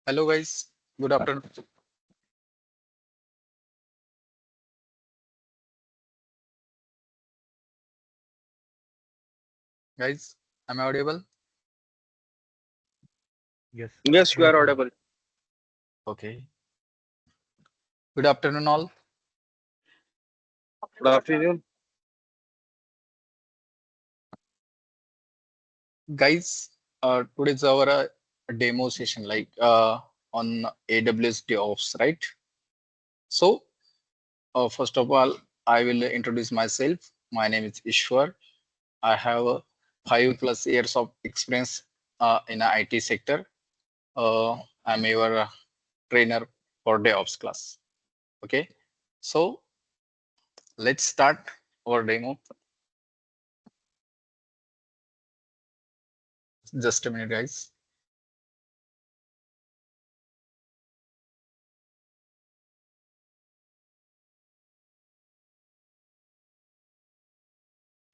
Hello guys, good afternoon. Guys, am I audible? Yes. Yes, you Yes, are Rohit. audible. Okay. Good afternoon all. Good afternoon. Guys, today's our demo session on AWS DevOps, right? So, first of all, I will introduce myself. My name is Ishwar. I have 5+ years of experience in the IT sector. I'm your trainer for DevOps class. Okay. So, let's start our demo. Just a minute, guys.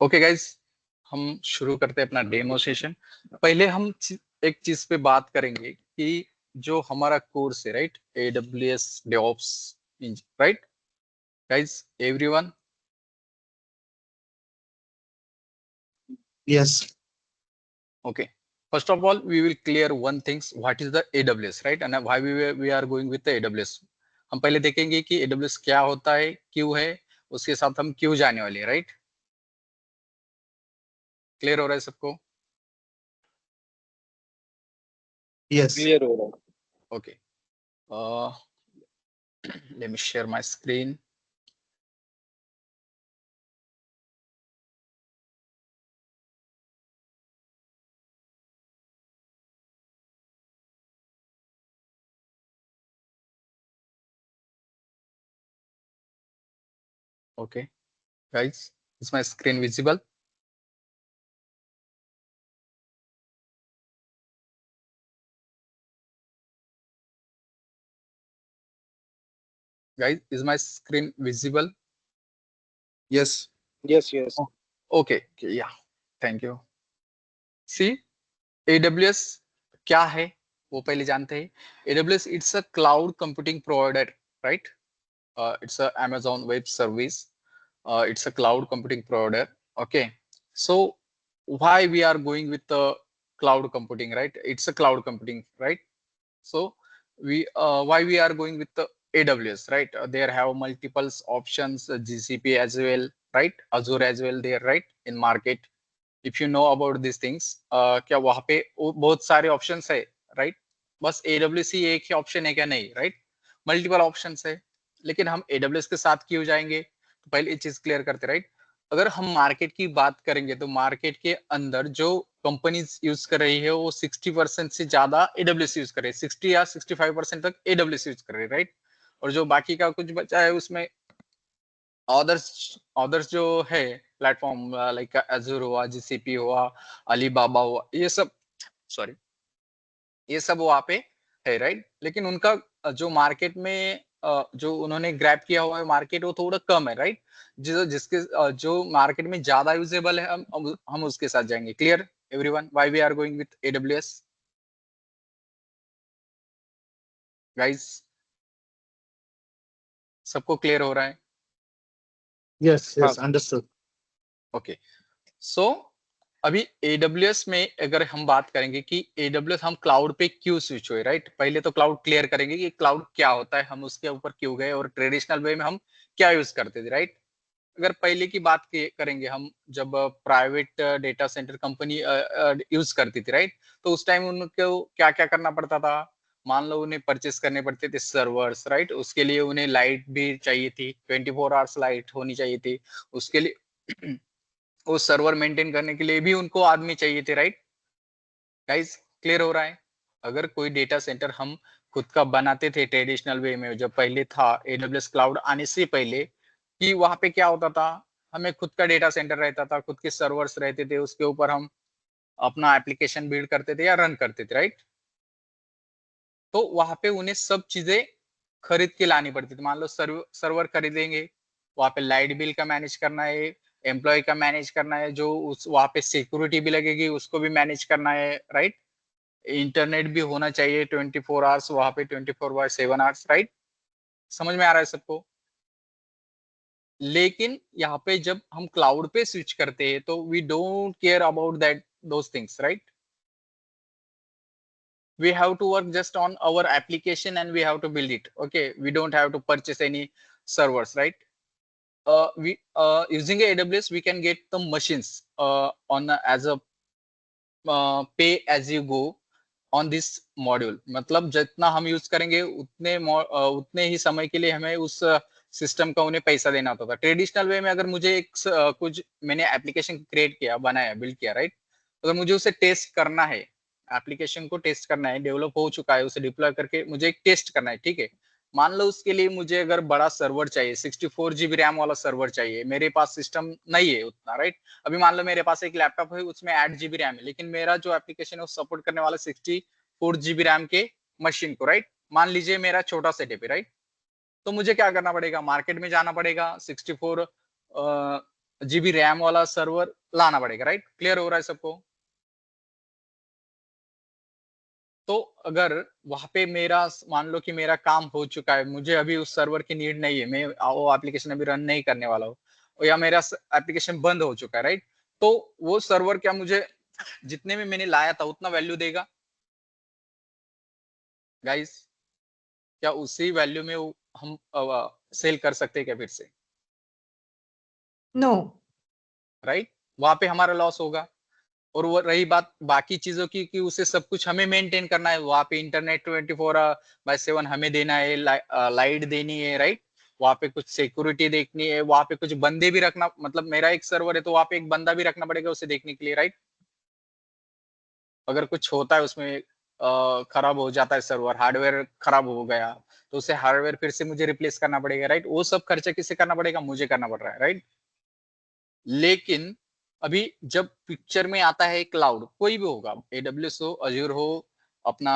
Okay guys, हम शुरू करते हैं अपना demo session. पहले हम एक चीज पे बात करेंगे कि जो हमारा कोर्स है, right, AWS DevOps, right guys, everyone. Yes. Okay, first of all we will clear one things, what is the AWS, right, and why we are going with the AWS। हम पहले देखेंगे कि AWS क्या होता है, क्यों है, उसके साथ हम क्यों जाने वाले हैं, राइट। क्लियर हो रहा है सबको? Yes. Clear हो रहा है. Okay, let me share my screen. Okay guys, is my screen visible? Guys, is my screen visible? Yes. Yes, yes. Oh, okay, yeah, thank you. See, AWS क्या है वो पहले जानते हैं। AWS it's a cloud computing provider, right? It's a Amazon Web Service. It's a cloud computing provider. Okay, so why we are going with the cloud computing, right? It's a cloud computing, right? So we why we are going with the AWS, right? There have multiple options, GCP as well, right? Azure as well there, right? In market, if you know about these things, क्या वहाँ पे बहुत सारे options है, right? बस AWS ही एक ही option है क्या? नहीं, राइट, मल्टीपल ऑप्शंस है। लेकिन हम AWS के साथ क्यों जाएंगे, तो पहले ये चीज क्लियर करते, राइट। अगर हम मार्केट की बात करेंगे तो मार्केट के अंदर जो कंपनीज यूज कर रही है वो 60% से ज्यादा AWS यूज कर रही है, 60 या 65% तक AWS यूज कर रही है, राइट। और जो बाकी का कुछ बचा है उसमें अदर्स अदर्स जो है प्लेटफॉर्म, लाइक Azure हुआ, GCP हुआ, अलीबाबा हुआ, ये सब, सॉरी, ये सब वहाँ पे है, राइट। लेकिन उनका जो मार्केट में जो उन्होंने ग्रैब किया हुआ है मार्केट, वो थोड़ा कम है, राइट। जिसके जो मार्केट में ज्यादा यूजेबल है, हम उसके साथ जाएंगे। Clear everyone, why we are going with AWS? Guys, सबको क्लियर हो रहा है? Yes, yes, understood. Okay, so अभी AWS में अगर हम बात करेंगे कि AWS हम क्लाउड पे क्यों स्विच हुए, राइट। पहले तो क्लाउड क्लियर करेंगे कि क्लाउड क्या होता है, हम उसके ऊपर क्यों गए और ट्रेडिशनल वे में हम क्या यूज करते थे, राइट। अगर पहले की बात करेंगे हम, जब private data centre company use करती थी, राइट, तो उस टाइम उनको क्या क्या करना पड़ता था। मान लो उन्हें परचेस करने पड़ते थे सर्वर्स, राइट, उसके लिए उन्हें लाइट भी चाहिए थी, 24 आवर्स लाइट होनी चाहिए थी उसके लिए। वो सर्वर मेंटेन करने के लिए भी उनको आदमी चाहिए थे, राइट। गाइस, क्लियर हो रहा है? अगर कोई डेटा सेंटर हम खुद का बनाते थे ट्रेडिशनल वे में, जब पहले था AWS क्लाउड आने से पहले, कि वहां पे क्या होता था, हमें खुद का डेटा सेंटर रहता था, खुद के सर्वर्स रहते थे, उसके ऊपर हम अपना एप्लीकेशन बिल्ड करते थे या रन करते थे, राइट। तो वहां पे उन्हें सब चीजें खरीद के लानी पड़ती थी। मान लो सर्वर खरीदेंगे, वहां पे लाइट बिल का मैनेज करना है, एम्प्लॉय का मैनेज करना है, जो उस वहां पे सिक्योरिटी भी लगेगी उसको भी मैनेज करना है, राइट। इंटरनेट भी होना चाहिए 24 आवर्स वहां पे, 24/7 आवर्स, राइट? समझ में आ रहा है सबको? लेकिन यहाँ पे जब हम क्लाउड पे स्विच करते हैं तो we don't care about that those things, right? We have to work just on our application and we have to build it. Okay, we don't have to purchase any servers, right? We using AWS we can get the machines on as a pay as you go on this module. मतलब जितना हम use करेंगे उतने ही समय के लिए हमें उस सिस्टम का उन्हें पैसा देना होता था। ट्रेडिशनल वे में अगर मुझे कुछ मैंने एप्लीकेशन क्रिएट किया, बनाया, बिल्ड किया, राइट? अगर मुझे उसे टेस्ट करना है, एप्लीकेशन को टेस्ट करना है, डेवलप हो चुका है, उसे डिप्लॉय करके मुझे एक टेस्ट करना है, ठीक है? मान लो उसके लिए मुझे अगर बड़ा सर्वर चाहिए, 64 जीबी रैम वाला सर्वर चाहिए, मेरे पास सिस्टम नहीं है उतना, राइट? अभी मान लो मेरे पास एक लैपटॉप है, उसमें 8 जीबी रैम है, लेकिन मेरा जो एप्लीकेशन है वो सपोर्ट करने वाला 64 जीबी रैम के मशीन को, राइट? मान लीजिए मेरा छोटा सेटअप है, राइट? तो मुझे क्या करना पड़ेगा? मार्केट में जाना पड़ेगा, 64 जीबी रैम वाला सर्वर लाना पड़ेगा, राइट? क्लियर हो रहा है सबको? तो अगर वहां पे मान लो कि मेरा काम हो चुका है, मुझे अभी उस सर्वर की नीड नहीं है, मैं वो एप्लीकेशन अभी रन नहीं करने वाला हूँ, या मेरा एप्लीकेशन बंद हो चुका है, राइट? तो वो सर्वर क्या मुझे जितने में मैंने लाया था उतना वैल्यू देगा? गाइस, क्या उसी वैल्यू में हम सेल कर सकते हैं क्या फिर से? नो। राइट? वहां पे हमारा लॉस होगा। और वो रही बात बाकी चीजों की कि उसे सब कुछ हमें मेंटेन करना है, वहां पे इंटरनेट 24/7 हमें देना है, लाइट देनी है, राइट? वहां पे कुछ सिक्योरिटी देखनी है, वहां पे कुछ बंदे भी रखना, मतलब मेरा एक सर्वर है तो वहां पे एक बंदा भी रखना पड़ेगा उसे देखने के लिए, राइट? अगर कुछ होता है उसमें, खराब हो जाता है सर्वर, हार्डवेयर खराब हो गया, तो उसे हार्डवेयर फिर से मुझे रिप्लेस करना पड़ेगा, राइट? वो सब खर्चा किसे करना पड़ेगा? मुझे करना पड़ रहा है, राइट? लेकिन अभी जब पिक्चर में आता है क्लाउड, कोई भी होगा, एडब्ल्यूएस हो, अजूर हो, अपना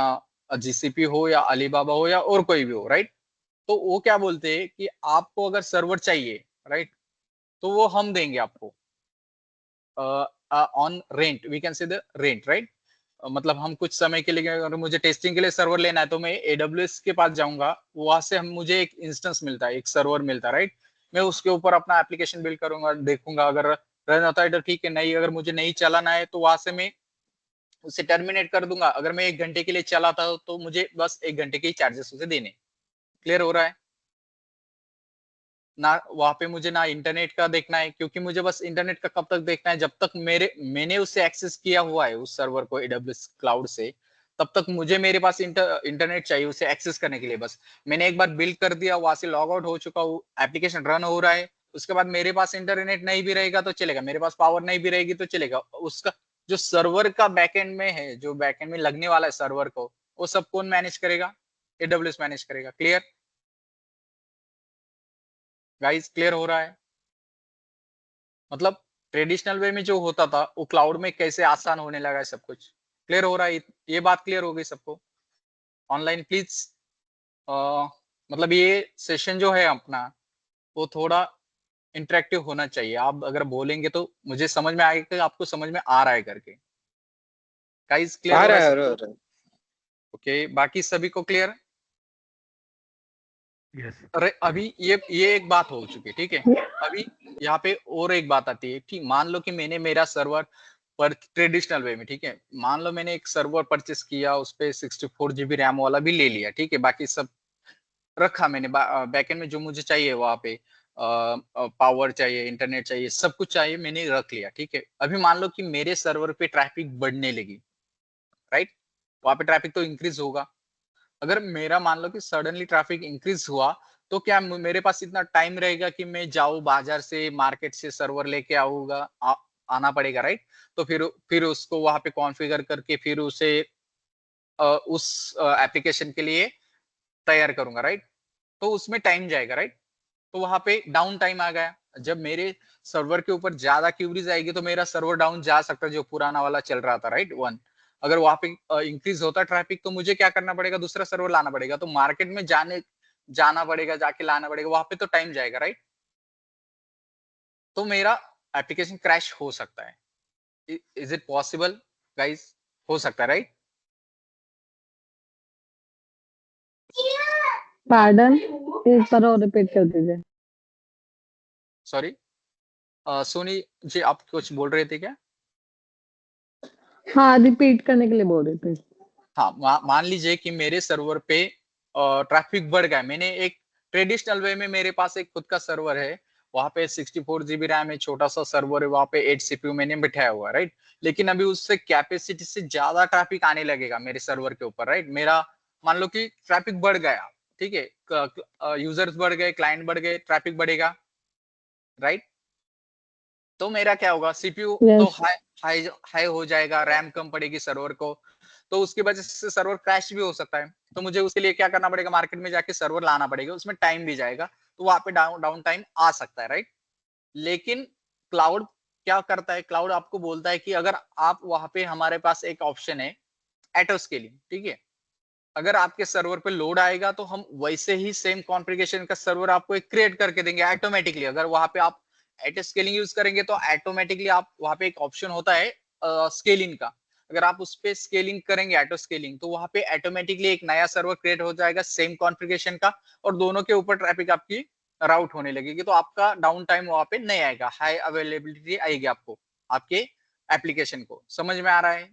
जीसीपी हो, या अलीबाबा हो, या और कोई भी हो, राइट? तो वो क्या बोलते हैं कि आपको अगर सर्वर चाहिए, राइट, तो वो हम देंगे आपको on rent, we can say the rent, right? मतलब हम कुछ समय के लिए, अगर मुझे टेस्टिंग के लिए सर्वर लेना है तो मैं एडब्ल्यूएस के पास जाऊंगा, वहां से हम मुझे एक इंस्टेंस मिलता है, एक सर्वर मिलता है, राइट? मैं उसके ऊपर अपना एप्लीकेशन बिल्ड करूंगा, देखूंगा अगर रन होता है तो ठीक है, नहीं अगर मुझे नहीं चलाना है तो वहां से मैं उसे टर्मिनेट कर दूंगा। अगर मैं 1 घंटे के लिए चलाता हूं तो मुझे बस 1 घंटे के ही चार्जेस उसे देने। क्लियर हो रहा है ना? वहां पे मुझे ना इंटरनेट का देखना है, क्योंकि मुझे बस इंटरनेट का कब तक देखना है, जब तक मैंने उसे एक्सेस किया हुआ है उस सर्वर को एडब्ल्यूएस क्लाउड से, तब तक मुझे मेरे पास इंटरनेट चाहिए उसे एक्सेस करने के लिए। बस मैंने एक बार बिल्ड कर दिया, वहां से लॉग आउट हो चुका हूँ, एप्लीकेशन रन हो रहा है, उसके बाद मेरे पास इंटरनेट नहीं भी रहेगा तो चलेगा, मेरे पास पावर नहीं भी रहेगी तो चलेगा, उसका जो सर्वर का बैकएंड में है, जो बैकएंड में लगने वाला है सर्वर को, वो सब कौन मैनेज करेगा? एडब्ल्यूएस मैनेज करेगा। Clear guys? क्लियर हो रहा है? मतलब ट्रेडिशनल वे में जो होता था वो क्लाउड में कैसे आसान होने लगा है सब कुछ। क्लियर हो रहा है? ये बात क्लियर हो गई सबको? ऑनलाइन प्लीज, मतलब ये सेशन जो है अपना, वो थोड़ा इंटरेक्टिव होना चाहिए। आप अगर बोलेंगे तो मुझे समझ में आएगा कि आपको समझ में आ रहा है करके। गाइस क्लियर हो रहा है सबको? ओके, बाकी सभी को क्लियर? Yes. अरे अभी ये एक बात हो चुकी है, ठीक है? अभी यहाँ पे और एक बात आती है कि मान लो कि मैंने मेरा सर्वर पर ट्रेडिशनल वे में, ठीक है, मान लो मैंने एक सर्वर परचेस किया, उस पे 64 जीबी रैम वाला भी ले लिया, ठीक है, बाकी सब रखा मैंने, बैकएंड में जो मुझे चाहिए वहां पे पावर चाहिए, इंटरनेट चाहिए, सब कुछ चाहिए, मैंने रख लिया, ठीक है। अभी मान लो कि मेरे सर्वर पे ट्रैफिक बढ़ने लगी, राइट? वहां पे ट्रैफिक तो इंक्रीज होगा। अगर मेरा मान लो कि सडनली ट्रैफिक इंक्रीज हुआ, तो क्या मेरे पास इतना टाइम रहेगा कि मैं जाऊं बाजार से, मार्केट से सर्वर लेके आना पड़ेगा, राइट? तो फिर उसको वहां पे कॉन्फ़िगर करके फिर उसे उस एप्लीकेशन के लिए तैयार करूंगा, राइट? तो उसमें टाइम जाएगा, राइट? तो वहां पे डाउन टाइम आ गया। जब मेरे सर्वर के ऊपर ज्यादा क्यूरीज आएगी तो मेरा सर्वर डाउन जा सकता है, जो पुराना वाला चल रहा था, राइट? वन, अगर वहां पे इंक्रीज होता ट्रैफिक तो मुझे क्या करना पड़ेगा? दूसरा सर्वर लाना पड़ेगा, तो मार्केट में जाना पड़ेगा, जाके लाना पड़ेगा, वहां पे तो टाइम जाएगा, राइट? तो मेरा एप्लीकेशन क्रैश हो सकता है। Is it possible guys? हो सकता है, राइट? पार्डन, एक बार और रिपीट कर दीजिए। सॉरी, सोनी जी आप कुछ बोल रहे थे क्या? हाँ, रिपीट करने के लिए बोल रही थी। हाँ, मान लीजिए कि मेरे सर्वर पे ट्रैफिक बढ़ गया। मैंने एक ट्रेडिशनल वे में मेरे पास एक खुद का सर्वर है, वहाँ पे 64 जीबी रैम है, छोटा सा सर्वर है, वहाँ पे 8 सीपीयू मैंने बिठाया हुआ है, राइट? लेकिन अभी उससे कैपेसिटी से ज्यादा ट्रैफिक आने लगेगा मेरे सर्वर के ऊपर, राइट? मेरा मान लो कि ट्रैफिक बढ़ गया, ठीक है, यूजर्स बढ़ गए, क्लाइंट बढ़ गए, ट्रैफिक बढ़ेगा, राइट? तो मेरा क्या होगा, सीपीयू तो यस। हाई हाई हाई हो जाएगा, रैम कम पड़ेगी सर्वर को, तो उसकी वजह से सर्वर क्रैश भी हो सकता है। तो मुझे उसके लिए क्या करना पड़ेगा, मार्केट में जाके सर्वर लाना पड़ेगा, उसमें टाइम भी जाएगा, तो वहां पे डाउन डाउन टाइम आ सकता है, राइट? लेकिन क्लाउड क्या करता है, क्लाउड आपको बोलता है कि अगर आप वहां पे, हमारे पास एक ऑप्शन है ऑटो स्केलिंग, ठीक है? अगर आपके सर्वर पे लोड आएगा तो हम वैसे ही सेम कॉन्फ़िगरेशन का सर्वर आपको एक क्रिएट करके देंगे ऑटोमेटिकली। अगर वहां पे आप एट स्केलिंग यूज करेंगे तो ऑटोमेटिकली आप वहां पे एक ऑप्शन होता है स्केलिंग का, अगर आप उस पे स्केलिंग करेंगे ऑटो स्केलिंग, तो वहां पे ऑटोमेटिकली एक नया सर्वर क्रिएट हो जाएगा सेम कॉन्फ़िगरेशन का, और दोनों के ऊपर ट्रैफिक आपकी राउट होने लगेगी, तो आपका डाउन टाइम वहां पे नहीं आएगा, हाई अवेलेबिलिटी आएगी आपको, आपके एप्लीकेशन को। समझ में आ रहा है?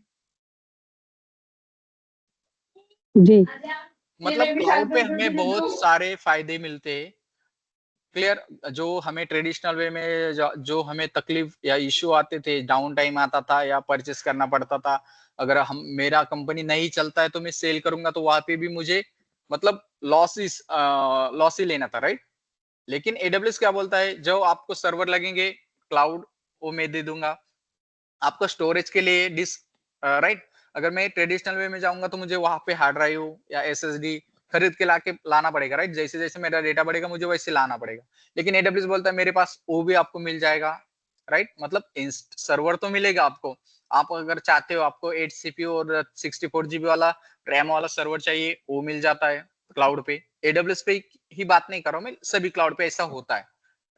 जी। मतलब क्लाउड पे हमें बहुत सारे फायदे मिलते हैं। क्लियर? जो हमें ट्रेडिशनल वे में जो हमें तकलीफ या इश्यू आते थे, डाउन टाइम आता था या परचेस करना पड़ता था, अगर हम मेरा कंपनी नहीं चलता है तो मैं सेल करूंगा, तो वहां पे भी मुझे मतलब लॉस ही लेना था, राइट? लेकिन एडब्ल्यूएस क्या बोलता है, जो आपको सर्वर लगेंगे क्लाउड, वो मैं दे दूंगा आपको स्टोरेज के लिए डिस्क, राइट? अगर मैं ट्रेडिशनल वे में जाऊंगा तो मुझे वहां पे हार्ड ड्राइव या एसएसडी खरीद के लाके लाना पड़ेगा, राइट? जैसे जैसे मेरा डेटा बढ़ेगा मुझे वैसे लाना पड़ेगा। लेकिन एडब्ल्यूएस बोलता है मेरे पास वो भी आपको मिल जाएगा, राइट? मतलब सर्वर तो मिलेगा आपको, आप अगर चाहते हो आपको 8 सीपीयू और 64 जीबी वाला रैम वाला सर्वर चाहिए, वो मिल जाता है क्लाउड पे। एडब्ल्यूएस पे ही बात नहीं कर रहा हूँ मैं, सभी क्लाउड पे ऐसा होता है,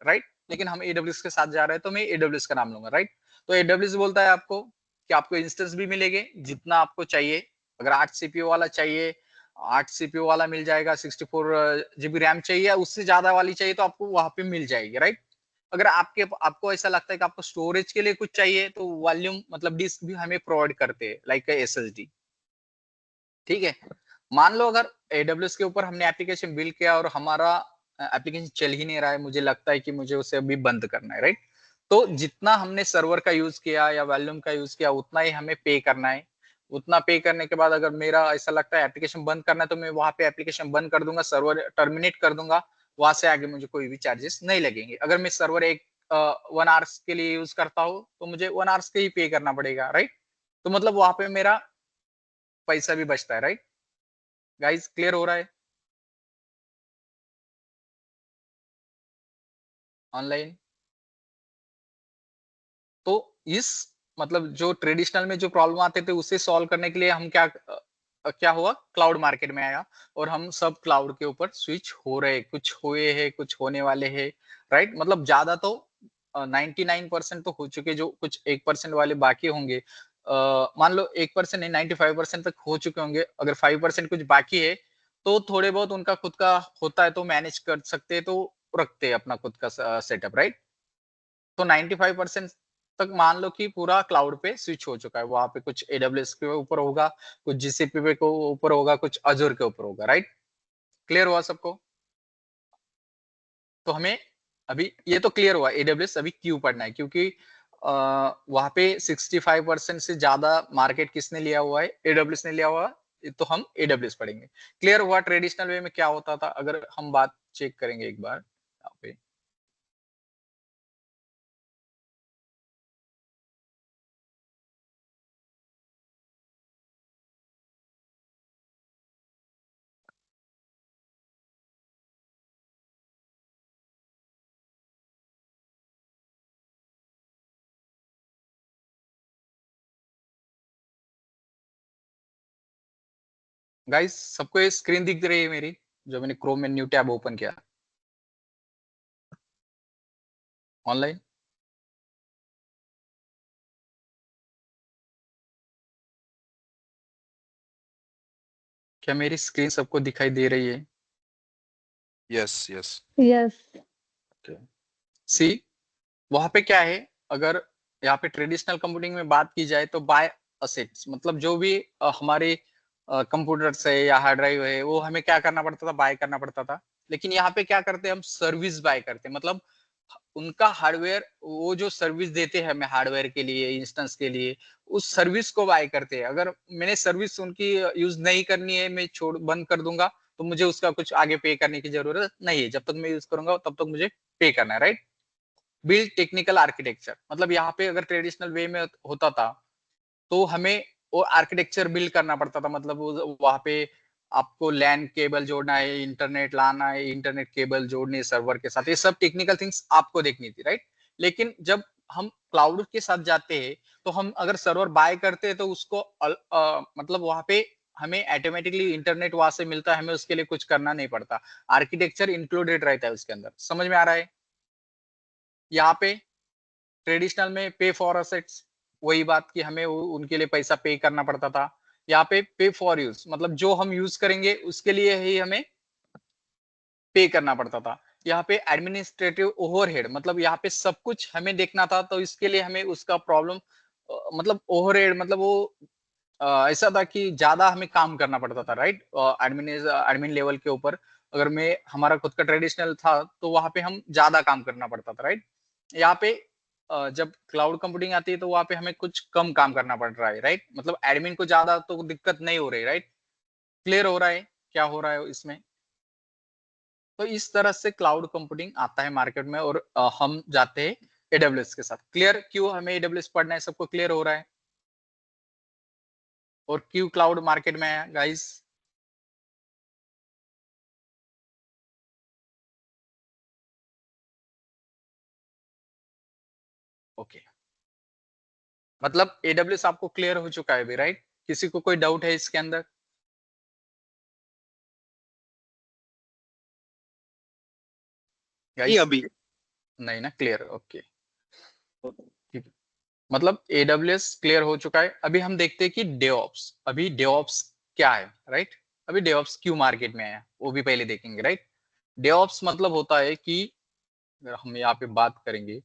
राइट? लेकिन हम एडब्ल्यूएस के साथ जा रहे हैं तो मैं एडब्ल्यूएस का नाम लूंगा, राइट? तो एडब्ल्यूएस बोलता है आपको कि आपको इंस्टेंस भी मिलेंगे जितना आपको चाहिए। अगर 8 सीपीयू वाला चाहिए, 8 सीपीयू वाला मिल जाएगा, 64 जीबी रैम चाहिए या उससे ज्यादा वाली चाहिए तो आपको वहां पे मिल जाएगी, राइट? अगर आपको ऐसा लगता है कि आपको स्टोरेज के लिए कुछ चाहिए तो वॉल्यूम मतलब डिस्क भी हमें प्रोवाइड करते हैं, लाइक एसएसडी, ठीक है? मान लो अगर एडब्ल्यूएस के ऊपर हमने एप्लीकेशन बिल्ड किया और हमारा एप्लीकेशन चल ही नहीं रहा है, मुझे लगता है कि मुझे उसे अभी बंद करना है, राइट? तो जितना हमने सर्वर का यूज किया या वॉल्यूम का यूज किया उतना ही हमें पे करना है। उतना पे करने के बाद अगर मेरा ऐसा लगता है एप्लीकेशन बंद करना है तो मैं वहां पे एप्लीकेशन बंद कर दूंगा, सर्वर टर्मिनेट कर दूंगा, वहां से आगे मुझे कोई भी चार्जेस नहीं लगेंगे। अगर मैं सर्वर एक 1 आवर्स के लिए यूज करता हूँ तो मुझे 1 आवर्स के ही पे करना पड़ेगा, राइट? तो मतलब वहां पे मेरा पैसा भी बचता है, राइट? गाइस क्लियर हो रहा है? ऑनलाइन? तो इस मतलब जो ट्रेडिशनल में जो प्रॉब्लम आते थे उसे सॉल्व करने के लिए हम क्या हुआ, क्लाउड मार्केट में आया और हम सब क्लाउड के ऊपर स्विच हो रहे हैं, कुछ हुए हैं, कुछ होने वाले हैं, राइट? मतलब ज्यादा तो 99% तो हो चुके, जो कुछ 1% वाले बाकी होंगे, मान लो 1% नहीं, 95% तक हो चुके होंगे। अगर 5% कुछ बाकी है तो थोड़े बहुत उनका खुद का होता है तो मैनेज कर सकते हैं, तो रखते हैं अपना खुद का सेटअप, राइट? तो 95% तक मान लो कि पूरा क्लाउड पे स्विच हो चुका है। वहाँ पे कुछ एडब्ल्यूएस के ऊपर होगा, कुछ जीसीपी पे को ऊपर होगा, कुछ अज़ूर के ऊपर होगा, राइट? क्लियर हुआ सबको? तो हमें अभी ये तो क्लियर हुआ एडब्ल्यूएस अभी क्यों पढ़ना है, क्योंकि वहाँ पे 65% से ज्यादा मार्केट किसने लिया हुआ है, एडब्ल्यूएस ने लिया हुआ है, तो हम एडब्ल्यूएस पढ़ेंगे। क्लियर हुआ ट्रेडिशनल वे में क्या होता था? अगर हम बात चेक करेंगे एक बार यहाँ पे, गाइस सबको ये स्क्रीन दिख रही है मेरी, जो मैंने क्रोम में न्यू टैब ओपन किया ऑनलाइन? क्या मेरी स्क्रीन सबको दिखाई दे रही है? Yes, yes. Yes. सी वहां पे क्या है, अगर यहाँ पे ट्रेडिशनल कंप्यूटिंग में बात की जाए तो बाय असेट्स, मतलब जो भी हमारे कंप्यूटर्स है या हार्ड ड्राइव है वो हमें क्या करना पड़ता था, बाय करना पड़ता था। लेकिन यहाँ पे क्या करते हैं, हम सर्विस बाय करते हैं, मतलब उनका हार्डवेयर, वो जो सर्विस देते हैं हमें हार्डवेयर के लिए, इंस्टेंस के लिए, उस सर्विस को बाय करते हैं। अगर मैंने सर्विस उनकी यूज नहीं करनी है, मैं छोड़ बंद कर दूंगा, तो मुझे उसका कुछ आगे पे करने की जरूरत नहीं है। जब तक मैं यूज करूंगा तब तक मुझे पे करना है, राइट। बिल्ड टेक्निकल आर्किटेक्चर, मतलब यहाँ पे अगर ट्रेडिशनल वे में होता था तो हमें वो आर्किटेक्चर बिल्ड करना पड़ता था, मतलब वहां पे आपको लैन केबल जोड़ना है, इंटरनेट लाना है, इंटरनेट केबल जोड़नी है सर्वर के साथ, ये सब टेक्निकल थिंग्स आपको देखनी थी, राइट। लेकिन जब हम क्लाउड के साथ जाते हैं तो हम अगर सर्वर बाय करते हैं तो उसको मतलब वहां पे हमें ऑटोमेटिकली इंटरनेट वहां से मिलता है, हमें उसके लिए कुछ करना नहीं पड़ता। आर्किटेक्चर इंक्लूडेड रहता है उसके अंदर, समझ में आ रहा है। यहाँ पे ट्रेडिशनल में पे फॉर असेट्स, वही बात कि हमें उनके लिए पैसा पे करना पड़ता था। यहाँ पे पे फॉर यूज, मतलब जो हम यूज करेंगे उसके लिए ही हमें पे करना पड़ता था। यहाँ पे एडमिनिस्ट्रेटिव ओवरहेड, मतलब यहाँ पे सब कुछ हमें देखना था, तो इसके लिए हमें उसका प्रॉब्लम, मतलब ओवरहेड, मतलब वो ऐसा था कि ज्यादा हमें काम करना पड़ता था, राइट। एडमिन लेवल के ऊपर अगर मैं हमारा खुद का ट्रेडिशनल था तो वहां पे हम ज्यादा काम करना पड़ता था, राइट। यहाँ पे जब क्लाउड कंप्यूटिंग आती है तो वहां पे हमें कुछ कम काम करना पड़ रहा है, राइट। मतलब एडमिन को ज्यादा तो दिक्कत नहीं हो रही, राइट। क्लियर हो रहा है क्या हो रहा है इसमें। तो इस तरह से क्लाउड कंप्यूटिंग आता है मार्केट में, और हम जाते हैं एडब्ल्यूएस के साथ। क्लियर, क्यों हमें एडब्ल्यूएस पढ़ना है, सबको क्लियर हो रहा है, और क्यों क्लाउड मार्केट में है गाइस। ओके, मतलब एडब्ल्यूएस आपको क्लियर हो चुका है अभी, राइट। किसी को कोई डाउट है इसके अंदर। नहीं अभी। नहीं ना, क्लियर, ओके ठीक है। मतलब एडब्ल्यूएस क्लियर हो चुका है। अभी हम देखते हैं कि डेवऑप्स, अभी डेवऑप्स क्या है, राइट। अभी डेवऑप्स क्यों मार्केट में आया वो भी पहले देखेंगे, राइट। डेवऑप्स मतलब होता है कि अगर हम यहाँ पे बात करेंगे,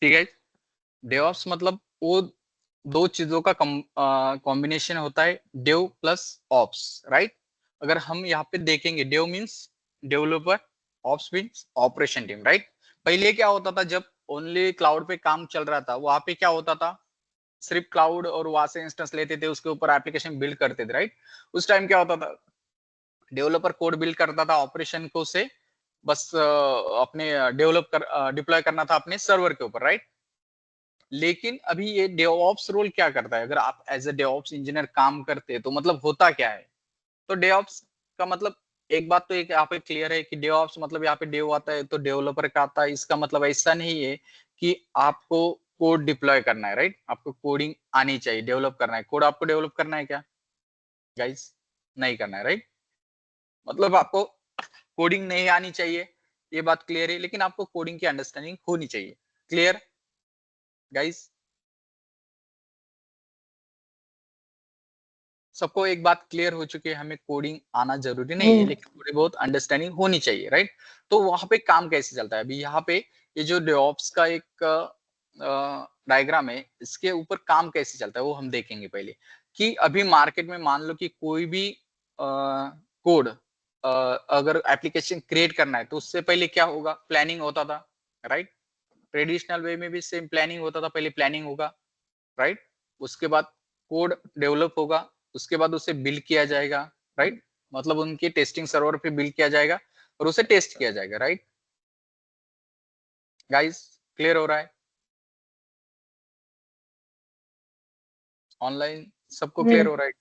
ठीक है। डेवऑप्स मतलब वो दो चीजों का कॉम्बिनेशन होता है, डेव प्लस ऑप्स, राइट। अगर हम यहाँ पे देखेंगे, dev means developer, ops means operation team, right. पहले क्या होता था, जब ओनली क्लाउड पे काम चल रहा था, वहां पे क्या होता था, सिर्फ क्लाउड और वहां से इंस्टेंस लेते थे, उसके ऊपर एप्लीकेशन बिल्ड करते थे, राइट। उस टाइम क्या होता था, डेवलपर कोड बिल्ड करता था, ऑपरेशन को से बस अपने डेवलप कर डिप्लॉय करना था अपने सर्वर के ऊपर, राइट। लेकिन अभी ये डेवऑप्स रोल क्या करता है, अगर आप एज ए डेवऑप्स इंजीनियर काम करते हैं तो मतलब होता क्या है। तो डेवऑप्स का मतलब, एक बात तो एक यहाँ पे क्लियर है कि डेवऑप्स मतलब यहाँ पे डेव आता है तो डेवलपर का आता है, इसका मतलब ऐसा नहीं है कि आपको कोड डिप्लॉय करना है, राइट। आपको कोडिंग आनी चाहिए, डेवलप करना है, कोड आपको डेवलप करना है क्या गाइस, नहीं करना है, राइट। मतलब आपको कोडिंग नहीं आनी चाहिए, ये बात क्लियर है, लेकिन आपको कोडिंग की अंडरस्टैंडिंग होनी चाहिए। क्लियर गाइस, सबको एक बात क्लियर हो चुकी है, हमें कोडिंग आना जरूरी नहीं है, लेकिन थोड़ी बहुत अंडरस्टैंडिंग होनी चाहिए, राइट। तो वहां पे काम कैसे चलता है, अभी यहाँ पे ये जो डेवऑप्स का एक डायग्राम है, इसके ऊपर काम कैसे चलता है वो हम देखेंगे पहले। कि अभी मार्केट में मान लो कि कोई भी कोड अगर एप्लीकेशन क्रिएट करना है तो उससे पहले क्या होगा, प्लानिंग होता था, राइट। ट्रेडिशनल वे में भी सेम प्लानिंग होता था, पहले प्लानिंग होगा, राइट। उसके बाद कोड डेवलप होगा, उसके बाद उसे बिल्ड किया जाएगा, राइट। मतलब उनके टेस्टिंग सर्वर पे बिल्ड किया जाएगा और उसे टेस्ट किया जाएगा, राइट। गाइस, क्लियर हो रहा है, ऑनलाइन सबको क्लियर हो रहा है,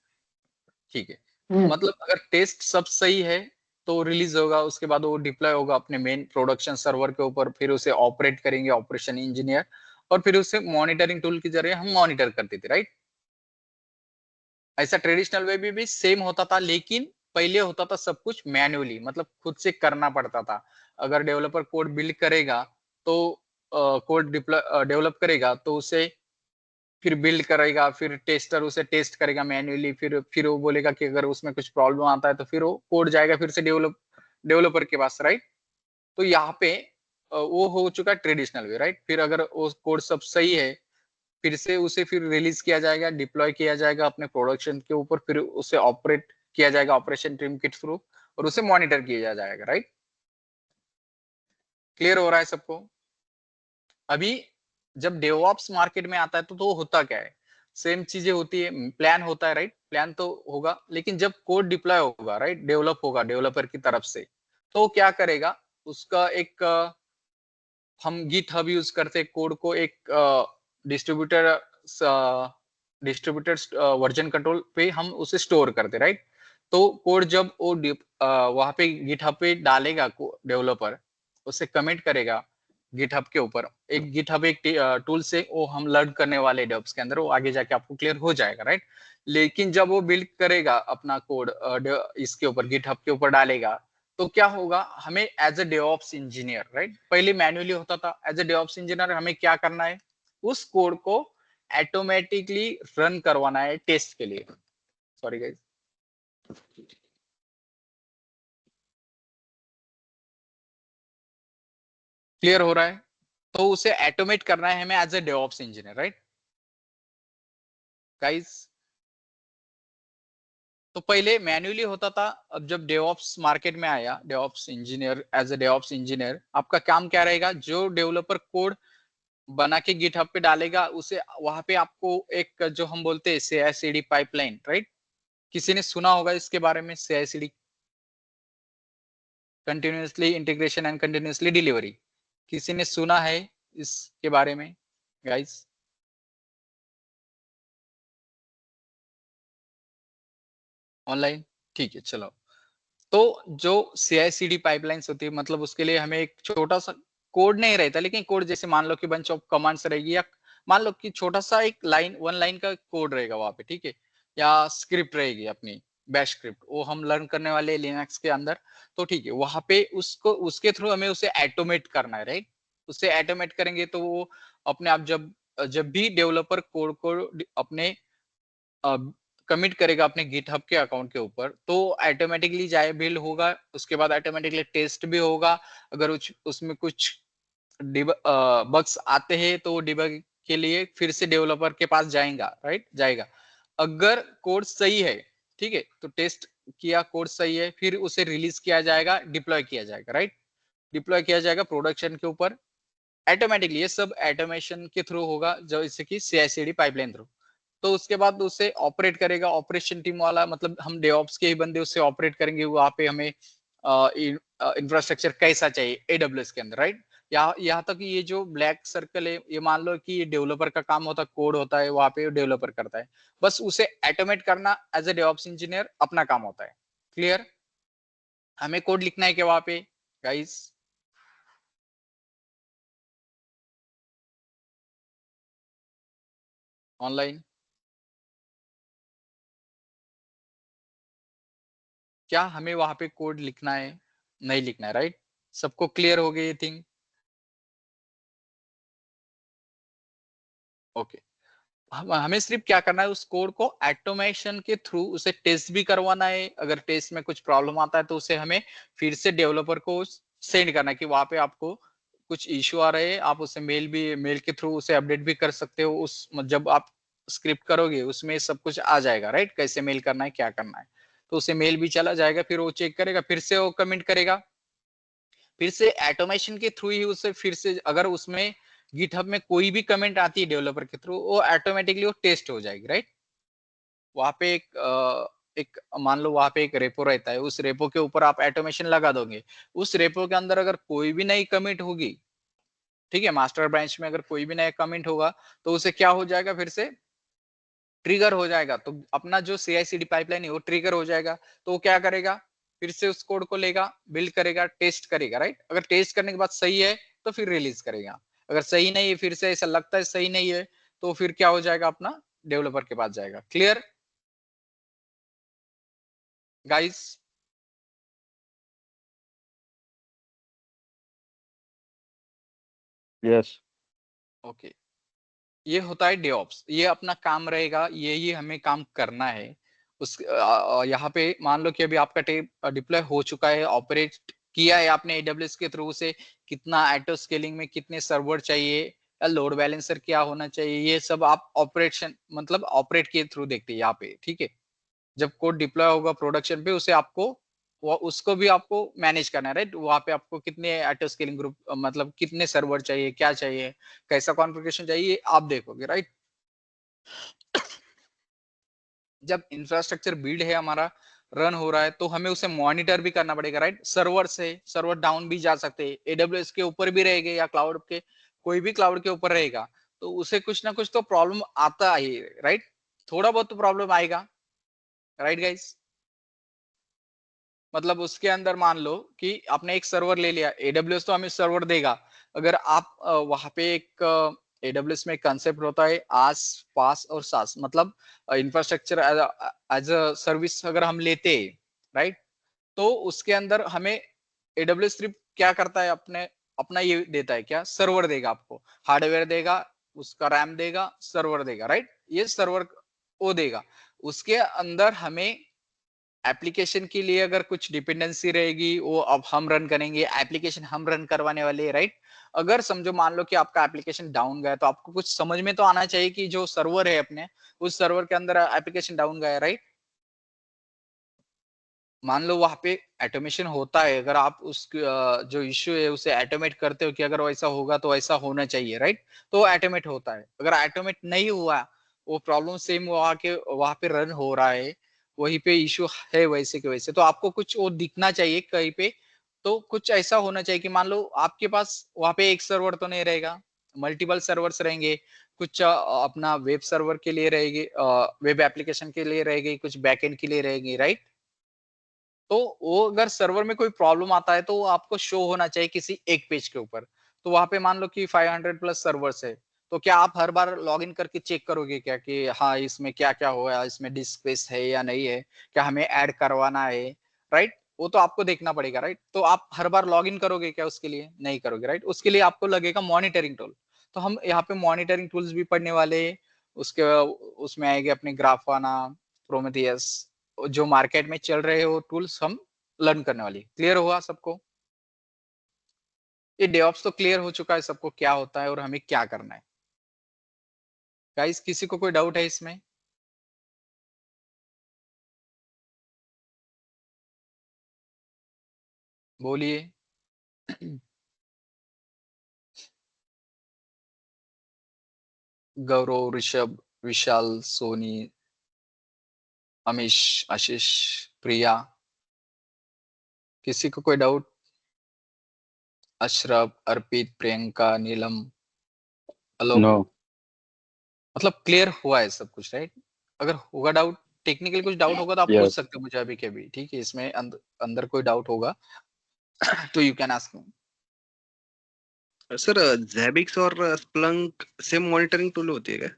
ठीक है। मतलब अगर टेस्ट सब सही है तो रिलीज होगा, उसके बाद वो डिप्लॉय होगा अपने मेन प्रोडक्शन सर्वर के ऊपर, फिर उसे ऑपरेट करेंगे ऑपरेशन इंजीनियर, और फिर उसे मॉनिटरिंग टूल के जरिए हम मॉनिटर करते थे, राइट। ऐसा ट्रेडिशनल वे में भी सेम होता था, लेकिन पहले होता था सब कुछ मैन्युअली, मतलब खुद से करना पड़ता था। अगर डेवलपर कोड बिल्ड करेगा तो कोड डेवलप करेगा तो उसे फिर बिल्ड करेगा, फिर टेस्टर उसे टेस्ट करेगा मैन्युअली, फिर वो बोलेगा कि अगर उसमें कुछ प्रॉब्लम आता है तो फिर वो कोड जाएगा फिर से डेवलपर के पास, राइट। तो यहाँ पे वो हो चुका ट्रेडिशनल वे, राइट। फिर अगर वो कोड सब सही है फिर से उसे फिर रिलीज किया जाएगा, डिप्लॉय किया जाएगा अपने प्रोडक्शन के ऊपर, फिर उसे ऑपरेट किया जाएगा ऑपरेशन टीम के थ्रू और उसे मॉनिटर किया जाएगा, राइट। क्लियर हो रहा है सबको? अभी जब डेवऑप्स मार्केट में आता है तो होता क्या है, सेम चीजें होती है, प्लान होता है, राइट। प्लान तो होगा, लेकिन जब कोड डिप्लॉय होगा, राइट, डेवलप होगा डेवलपर की तरफ से, तो क्या करेगा, उसका एक हम गिट हब यूज करते कोड को एक डिस्ट्रीब्यूटर डिस्ट्रीब्यूटर वर्जन कंट्रोल पे हम उसे स्टोर करते, राइट। तो कोड जब वो वहां पे गिटहब पे डालेगा डेवलपर, उसे कमेंट करेगा गिटहब के ऊपर। एक गिटहब एक टूल से वो हम लर्न करने वाले डेव्स के अंदर, वो आगे जाके आपको क्लियर हो जाएगा, राइट। लेकिन जब वो बिल्ड करेगा अपना कोड इसके ऊपर गिटहब के ऊपर डालेगा, तो क्या होगा, हमें as a DevOps engineer, right, पहले मैन्युअली होता था, एज ए डेवऑप्स इंजीनियर हमें क्या करना है, उस कोड को ऑटोमेटिकली रन करवाना है टेस्ट के लिए। सॉरी गाइस, क्लियर हो रहा है? तो उसे ऑटोमेट करना है हमें as a DevOps engineer, right guys. तो पहले मैन्युअली होता था, अब जब डेवऑप्स मार्केट में आया, DevOps engineer, as a DevOps engineer आपका काम क्या रहेगा, जो डेवलपर कोड बना के गिटहब पे डालेगा उसे वहां पे आपको एक जो हम बोलते हैं CI/CD पाइपलाइन, राइट। किसी ने सुना होगा इसके बारे में, CI/CD, continuously integration and continuously delivery. किसी ने सुना है इसके बारे में गाइस? ऑनलाइन, ठीक है, चलो। तो जो CI/CD पाइपलाइंस होती है, मतलब उसके लिए हमें एक छोटा सा कोड नहीं रहता, लेकिन कोड जैसे मान लो कि बंच ऑफ कमांड्स रहेगी, या मान लो कि छोटा सा एक लाइन, वन लाइन का कोड रहेगा वहां पे, ठीक है, या स्क्रिप्ट रहेगी अपनी बैश स्क्रिप्ट, वो हम लर्न करने वाले लिनक्स के अंदर। तो ठीक है, वहां पे उसको उसके थ्रू हमें उसे ऑटोमेट करना है, राइट। उसे ऑटोमेट करेंगे तो वो अपने आप जब जब भी डेवलपर कोड को अपने कमिट करेगा अपने गिटहब के अकाउंट के ऊपर, तो ऑटोमेटिकली जाए बिल्ड होगा, उसके बाद ऑटोमेटिकली टेस्ट भी होगा। अगर उसमें कुछ बग्स आते हैं तो डिबग के लिए फिर से डेवलपर के पास जाएगा, राइट, जाएगा। अगर कोड सही है, ठीक है, तो टेस्ट किया, कोड सही है, फिर उसे रिलीज किया जाएगा, डिप्लॉय किया जाएगा, राइट। डिप्लॉय किया जाएगा प्रोडक्शन के ऊपर ऑटोमेटिकली, ये सब ऑटोमेशन के थ्रू होगा, जैसे कि CI/CD पाइपलाइन थ्रू। तो उसके बाद उसे ऑपरेट करेगा ऑपरेशन टीम वाला, मतलब हम डेवऑप्स के ही बंदे उससे ऑपरेट करेंगे, वहां पे हमें इंफ्रास्ट्रक्चर कैसा चाहिए AWS के अंदर, राइट। यहाँ तक ये जो ब्लैक सर्कल है, ये मान लो कि ये डेवलपर का काम होता है, कोड होता है वहां पे डेवलपर करता है, बस उसे ऑटोमेट करना एज ए डेवऑप्स इंजीनियर अपना काम होता है। क्लियर? हमें कोड लिखना है क्या वहां पे गाइस? ऑनलाइन, क्या हमें वहां पे कोड लिखना है, नहीं लिखना है, राइट? सबको क्लियर हो गई ये थिंग? ओके। हमें सिर्फ क्या करना है, उस कोड को ऑटोमेशन के थ्रू उसे टेस्ट भी करवाना है। अगर टेस्ट में कुछ प्रॉब्लम आता है तो उसे हमें फिर से डेवलपर को सेंड करना है कि वहां पे आपको कुछ इश्यू आ रहे हैं, आप उसे मेल के थ्रू उसे अपडेट भी कर सकते हो। उस जब आप स्क्रिप्ट करोगे उसमें सब कुछ आ जाएगा, राइट, कैसे मेल करना है, क्या करना है। तो उसे मेल भी चला जाएगा, फिर वो चेक करेगा, फिर से वो कमेंट करेगा, फिर से ऑटोमेशन के थ्रू ही उसे फिर से, अगर उसमें गिटहब में कोई भी कमेंट आती है डेवलपर के थ्रू, वो ऑटोमेटिकली वो टेस्ट हो जाएगी, राइट। वहां पे एक मान लो वहां पे एक रेपो रहता है, उस रेपो के ऊपर आप ऑटोमेशन लगा दोगे, उस रेपो के अंदर अगर कोई भी नई कमिट होगी, ठीक है, मास्टर ब्रांच में अगर कोई भी नया कमिट होगा, तो उसे क्या हो जाएगा, फिर से ट्रिगर हो जाएगा। तो अपना जो CI/CD पाइपलाइन है वो ट्रिगर हो जाएगा। तो वो क्या करेगा, फिर से उस कोड को लेगा, बिल्ड करेगा, टेस्ट करेगा, राइट। अगर टेस्ट करने के बाद सही है तो फिर रिलीज करेगा। अगर सही नहीं है, फिर से ऐसा लगता है सही नहीं है, तो फिर क्या हो जाएगा, अपना डेवलपर के पास जाएगा। Clear guys? यस ओके, ये होता है डेवऑप्स, ये अपना काम रहेगा, ये हमें काम करना है। उस यहाँ पे मान लो कि अभी आपका टेप डिप्लॉय हो चुका है, ऑपरेट किया है आपने एडब्ल्यूएस के थ्रू से, कितना ऑटो स्केलिंग में कितने सर्वर चाहिए या लोड बैलेंसर क्या होना चाहिए, ये सब आप ऑपरेशन मतलब ऑपरेट के थ्रू देखते हैं यहाँ पे, ठीक है। जब कोड डिप्लॉय होगा प्रोडक्शन पे, उसे आपको वो उसको भी आपको मैनेज करना है, राइट। वहां पे आपको कितने ऑटो स्केलिंग ग्रुप मतलब कितने सर्वर चाहिए, क्या चाहिए, कैसा कॉन्फ़िगरेशन चाहिए, ये आप देखोगे, राइट। जब इंफ्रास्ट्रक्चर बिल्ड है हमारा, रन हो रहा है, तो हमें उसे मॉनिटर भी करना पड़ेगा, राइट। सर्वर से सर्वर डाउन भी जा सकते हैं, एडब्ल्यूएस के ऊपर भी रहेंगे या क्लाउड के कोई भी क्लाउड के ऊपर रहेगा, तो उसे कुछ ना कुछ तो प्रॉब्लम आता है, राइट। थोड़ा बहुत तो प्रॉब्लम आएगा, राइट गाइस। मतलब उसके अंदर मान लो कि आपने एक सर्वर ले लिया, एडब्ल्यूएस तो हमें सर्वर देगा। अगर आप वहां पे एक एडब्ल्यूएस में कंसेप्ट होता है आस पास और सास, मतलब इंफ्रास्ट्रक्चर एज अ सर्विस अगर हम लेते हैं, राइट, तो उसके अंदर हमें एडब्ल्यूएस सिर्फ क्या करता है, अपने अपना ये देता है, क्या सर्वर देगा आपको, हार्डवेयर देगा, उसका रैम देगा, सर्वर देगा, राइट। ये सर्वर वो देगा। उसके अंदर हमें एप्लीकेशन के लिए अगर कुछ डिपेंडेंसी रहेगी, वो अब हम रन करेंगे, एप्लीकेशन हम रन करवाने वाले, राइट। अगर समझो मान लो कि आपका एप्लीकेशन डाउन गया, तो आपको कुछ समझ में तो आना चाहिए कि जो सर्वर है अपने, उस सर्वर के अंदर एप्लीकेशन डाउन गया, राइट। मान लो वहां पे ऑटोमेशन होता है, अगर आप उस जो इश्यू है उसे ऑटोमेट करते हो कि अगर वैसा होगा तो ऐसा होना चाहिए, राइट, तो ऑटोमेट होता है। अगर ऑटोमेट नहीं हुआ, वो प्रॉब्लम सेम वहां पे रन हो रहा है, वहीं पे इश्यू है वैसे के वैसे, तो आपको कुछ वो दिखना चाहिए कहीं पे। तो कुछ ऐसा होना चाहिए कि मान लो आपके पास वहां पे एक सर्वर तो नहीं रहेगा, मल्टीपल सर्वर्स रहेंगे। कुछ अपना वेब सर्वर के लिए रहेगी, वेब एप्लीकेशन के लिए रहेगी, कुछ बैकएंड के लिए रहेगी, राइट। तो वो अगर सर्वर में कोई प्रॉब्लम आता है, तो वो आपको शो होना चाहिए किसी एक पेज के ऊपर। तो वहां पे मान लो कि 500 प्लस सर्वर्स है, तो क्या आप हर बार लॉगिन करके चेक करोगे क्या कि हाँ इसमें क्या क्या हुआ, इसमें डिस्क स्पेस है या नहीं है, क्या हमें ऐड करवाना है, राइट। वो तो आपको देखना पड़ेगा, राइट। तो आप हर बार लॉगिन करोगे क्या उसके लिए, नहीं करोगे, राइट। उसके लिए आपको लगेगा मॉनिटरिंग टूल। तो हम यहाँ पे मॉनिटरिंग टूल्स भी पढ़ने वाले हैं। उसके उसमें आएंगे अपने ग्राफाना, प्रोमेथियस, जो मार्केट में चल रहे हो टूल्स हम लर्न करने वाली। क्लियर हुआ सबको? ये डेवऑप्स तो क्लियर हो चुका है सबको, क्या होता है और हमें क्या करना है। गाइस किसी को कोई डाउट है इसमें? बोलिए। गौरव, ऋषभ, विशाल, सोनी, अमीश, आशीष, प्रिया, किसी को कोई डाउट? अशरफ, अर्पित, प्रियंका, नीलम, आलोक, नो मतलब क्लियर हुआ है सब कुछ, राइट। अगर होगा डाउट, टेक्निकल कुछ डाउट होगा तो आप पूछ यस सकते हो मुझे अभी के अभी, ठीक है। इसमें अंदर कोई डाउट होगा तो you can ask me. Sir Zabbix और स्प्लंक सेम मॉनिटरिंग टूल होती है क्या?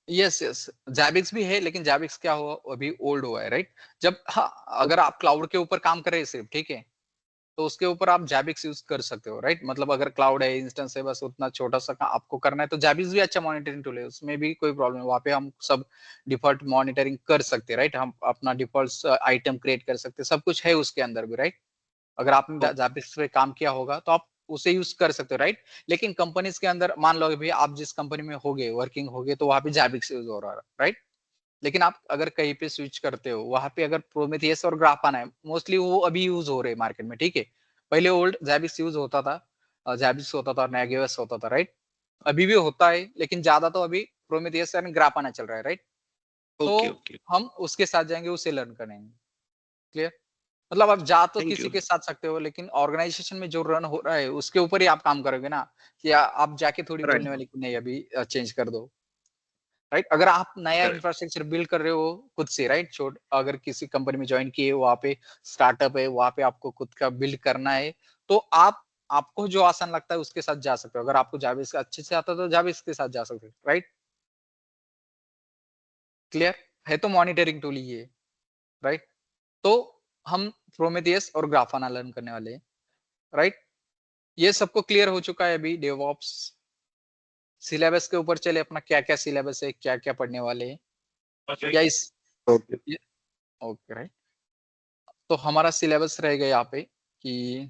यस यस, जैबिक्स भी है, लेकिन जैबिक्स क्या हुआ, अभी ओल्ड हुआ है, राइट। जब हाँ, अगर आप क्लाउड के ऊपर काम कर रहे हैं सिर्फ, ठीक है, तो उसके ऊपर आप जैबिक्स यूज कर सकते हो, राइट। मतलब अगर क्लाउड है, इंस्टेंस है, बस उतना छोटा सा आपको करना है, तो जैबिक्स भी अच्छा मॉनिटरिंग टूल है, उसमें भी कोई प्रॉब्लम है। वहाँ पे हम सब डिफॉल्ट मॉनिटरिंग कर सकते हैं, राइट। हम अपना डिफॉल्ट आइटम क्रिएट कर सकते हैं, सब कुछ है उसके अंदर भी, राइट। अगर आपने जैबिक्स पे काम किया होगा तो आप उसे यूज कर सकते हो, राइट। लेकिन कंपनीज के अंदर मान लो भैया आप जिस कंपनी में होगे, वर्किंग होगे, तो वहां पे जैबिक्स यूज हो रहा है, राइट। लेकिन आप अगर कहीं पे स्विच करते हो, वहां पे अगर प्रोमेथियस और ग्राफाना है, मोस्टली वो अभी यूज हो रहे हैं मार्केट में, ठीक है। पहले ओल्ड जैबिक्स यूज होता था, जैबिक्स होता था, नेगेवस होता था, राइट। अभी भी होता है, लेकिन ज्यादा तो अभी प्रोमेथियस एंड ग्राफाना चल रहा है, राइट। तो ओके ओके, हम उसके साथ जाएंगे, उसे लर्न करेंगे। क्लियर? मतलब आप जा तो थैंक किसी यू। के साथ सकते हो, लेकिन ऑर्गेनाइजेशन में जो रन हो रहा है उसके ऊपर ही आप काम करोगे ना, कि आप जाके थोड़ी बोलने राइट वाली कि नहीं अभी चेंज कर दो, राइट। अगर आप नया राइट। इंफ्रास्ट्रक्चर बिल्ड कर रहे हो खुद से, राइट, छोट अगर किसी कंपनी में ज्वाइन किए, वहां पे स्टार्टअप है, वहां पे आपको खुद का बिल्ड करना है, तो आप आपको जो आसान लगता है उसके साथ जा सकते हो। अगर आपको जावा अच्छे से आता है तो जावा के साथ जा सकते हो, राइट। क्लियर है? तो मॉनिटरिंग टूल ही है, राइट। तो हम प्रोमेथियस और ग्राफाना लर्न करने वाले हैं, राइट। ये सबको क्लियर हो चुका है अभी डेवऑप्स? सिलेबस के ऊपर चले, अपना क्या क्या सिलेबस है, क्या क्या पढ़ने वाले हैं, या इस Okay. Okay right. तो हमारा सिलेबस रहेगा यहाँ पे कि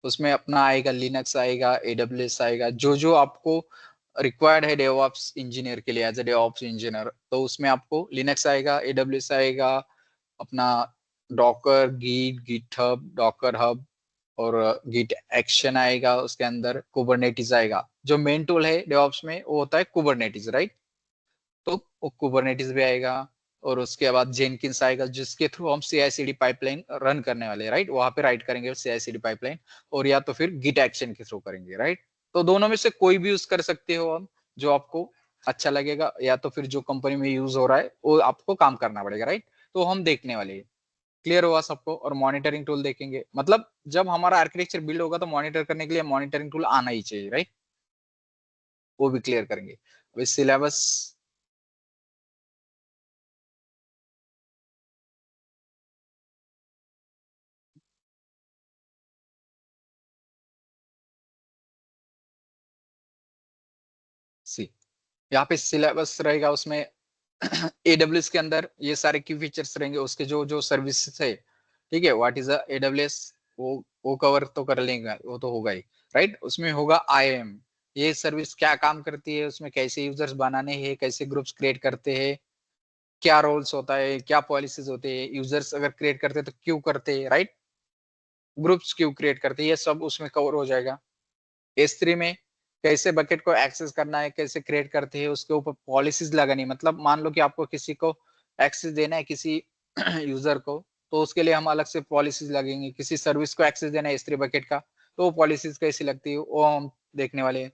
उसमें अपना आएगा लिनक्स आएगा, एडब्ल्यूएस आएगा, जो आपको रिक्वायर्ड है डेवऑप्स इंजीनियर के लिए एज ए डेवऑप्स इंजीनियर। तो उसमें आपको लिनक्स आएगा, एडब्ल्यूएस आएगा, अपना Docker, git, GitHub, Docker hub और गिट एक्शन आएगा, उसके अंदर कुबरनेटिस आएगा। जो मेन टूल है डेवऑप्स में वो होता है कुबरनेटिस, राइट। तो वो कुबरनेटिस भी आएगा, और उसके बाद जेनकिंस आएगा जिसके थ्रू हम CI/CD पाइपलाइन रन करने वाले हैं, राइट। वहां पे राइट करेंगे CI/CD पाइपलाइन, और या तो फिर गिट एक्शन के थ्रू करेंगे, राइट। तो दोनों में से कोई भी यूज कर सकते हो आप, जो आपको अच्छा लगेगा, या तो फिर जो कंपनी में यूज हो रहा है वो आपको काम करना पड़ेगा, राइट। तो हम देखने वाले हैं। क्लियर हुआ सबको। और मॉनिटरिंग टूल देखेंगे, मतलब जब हमारा आर्किटेक्चर बिल्ड होगा तो मॉनिटर करने के लिए मॉनिटरिंग टूल आना ही चाहिए, राइट। वो भी क्लियर करेंगे। अभी सिलेबस सी, यहाँ पे सिलेबस रहेगा, उसमें AWS के अंदर ये सारे की फीचर्स रहेंगे, उसके जो जो सर्विसेज है, ठीक है। व्हाट इज AWS, वो कवर तो कर लेंगे, वो तो होगा ही, राइट। उसमें होगा IAM, ये सर्विस क्या काम करती है, उसमें कैसे यूजर्स बनाने हैं, कैसे ग्रुप्स क्रिएट करते हैं, क्या रोल्स होता है, क्या पॉलिसीज होते हैं, यूजर्स अगर क्रिएट करते हैं तो क्यों करते हैं, राइट। ग्रुप्स क्यों क्रिएट करते हैं, ये सब उसमें कवर हो जाएगा। S3 में कैसे बकेट को एक्सेस करना है, कैसे क्रिएट करते हैं, उसके ऊपर पॉलिसीज लगानी, मतलब मान लो कि आपको किसी को एक्सेस देना है, किसी यूजर को, तो उसके लिए हम अलग से पॉलिसीज लगेंगे। किसी सर्विस को एक्सेस देना है S3 बकेट का, तो वो पॉलिसीज कैसी लगती है वो हम देखने वाले हैं।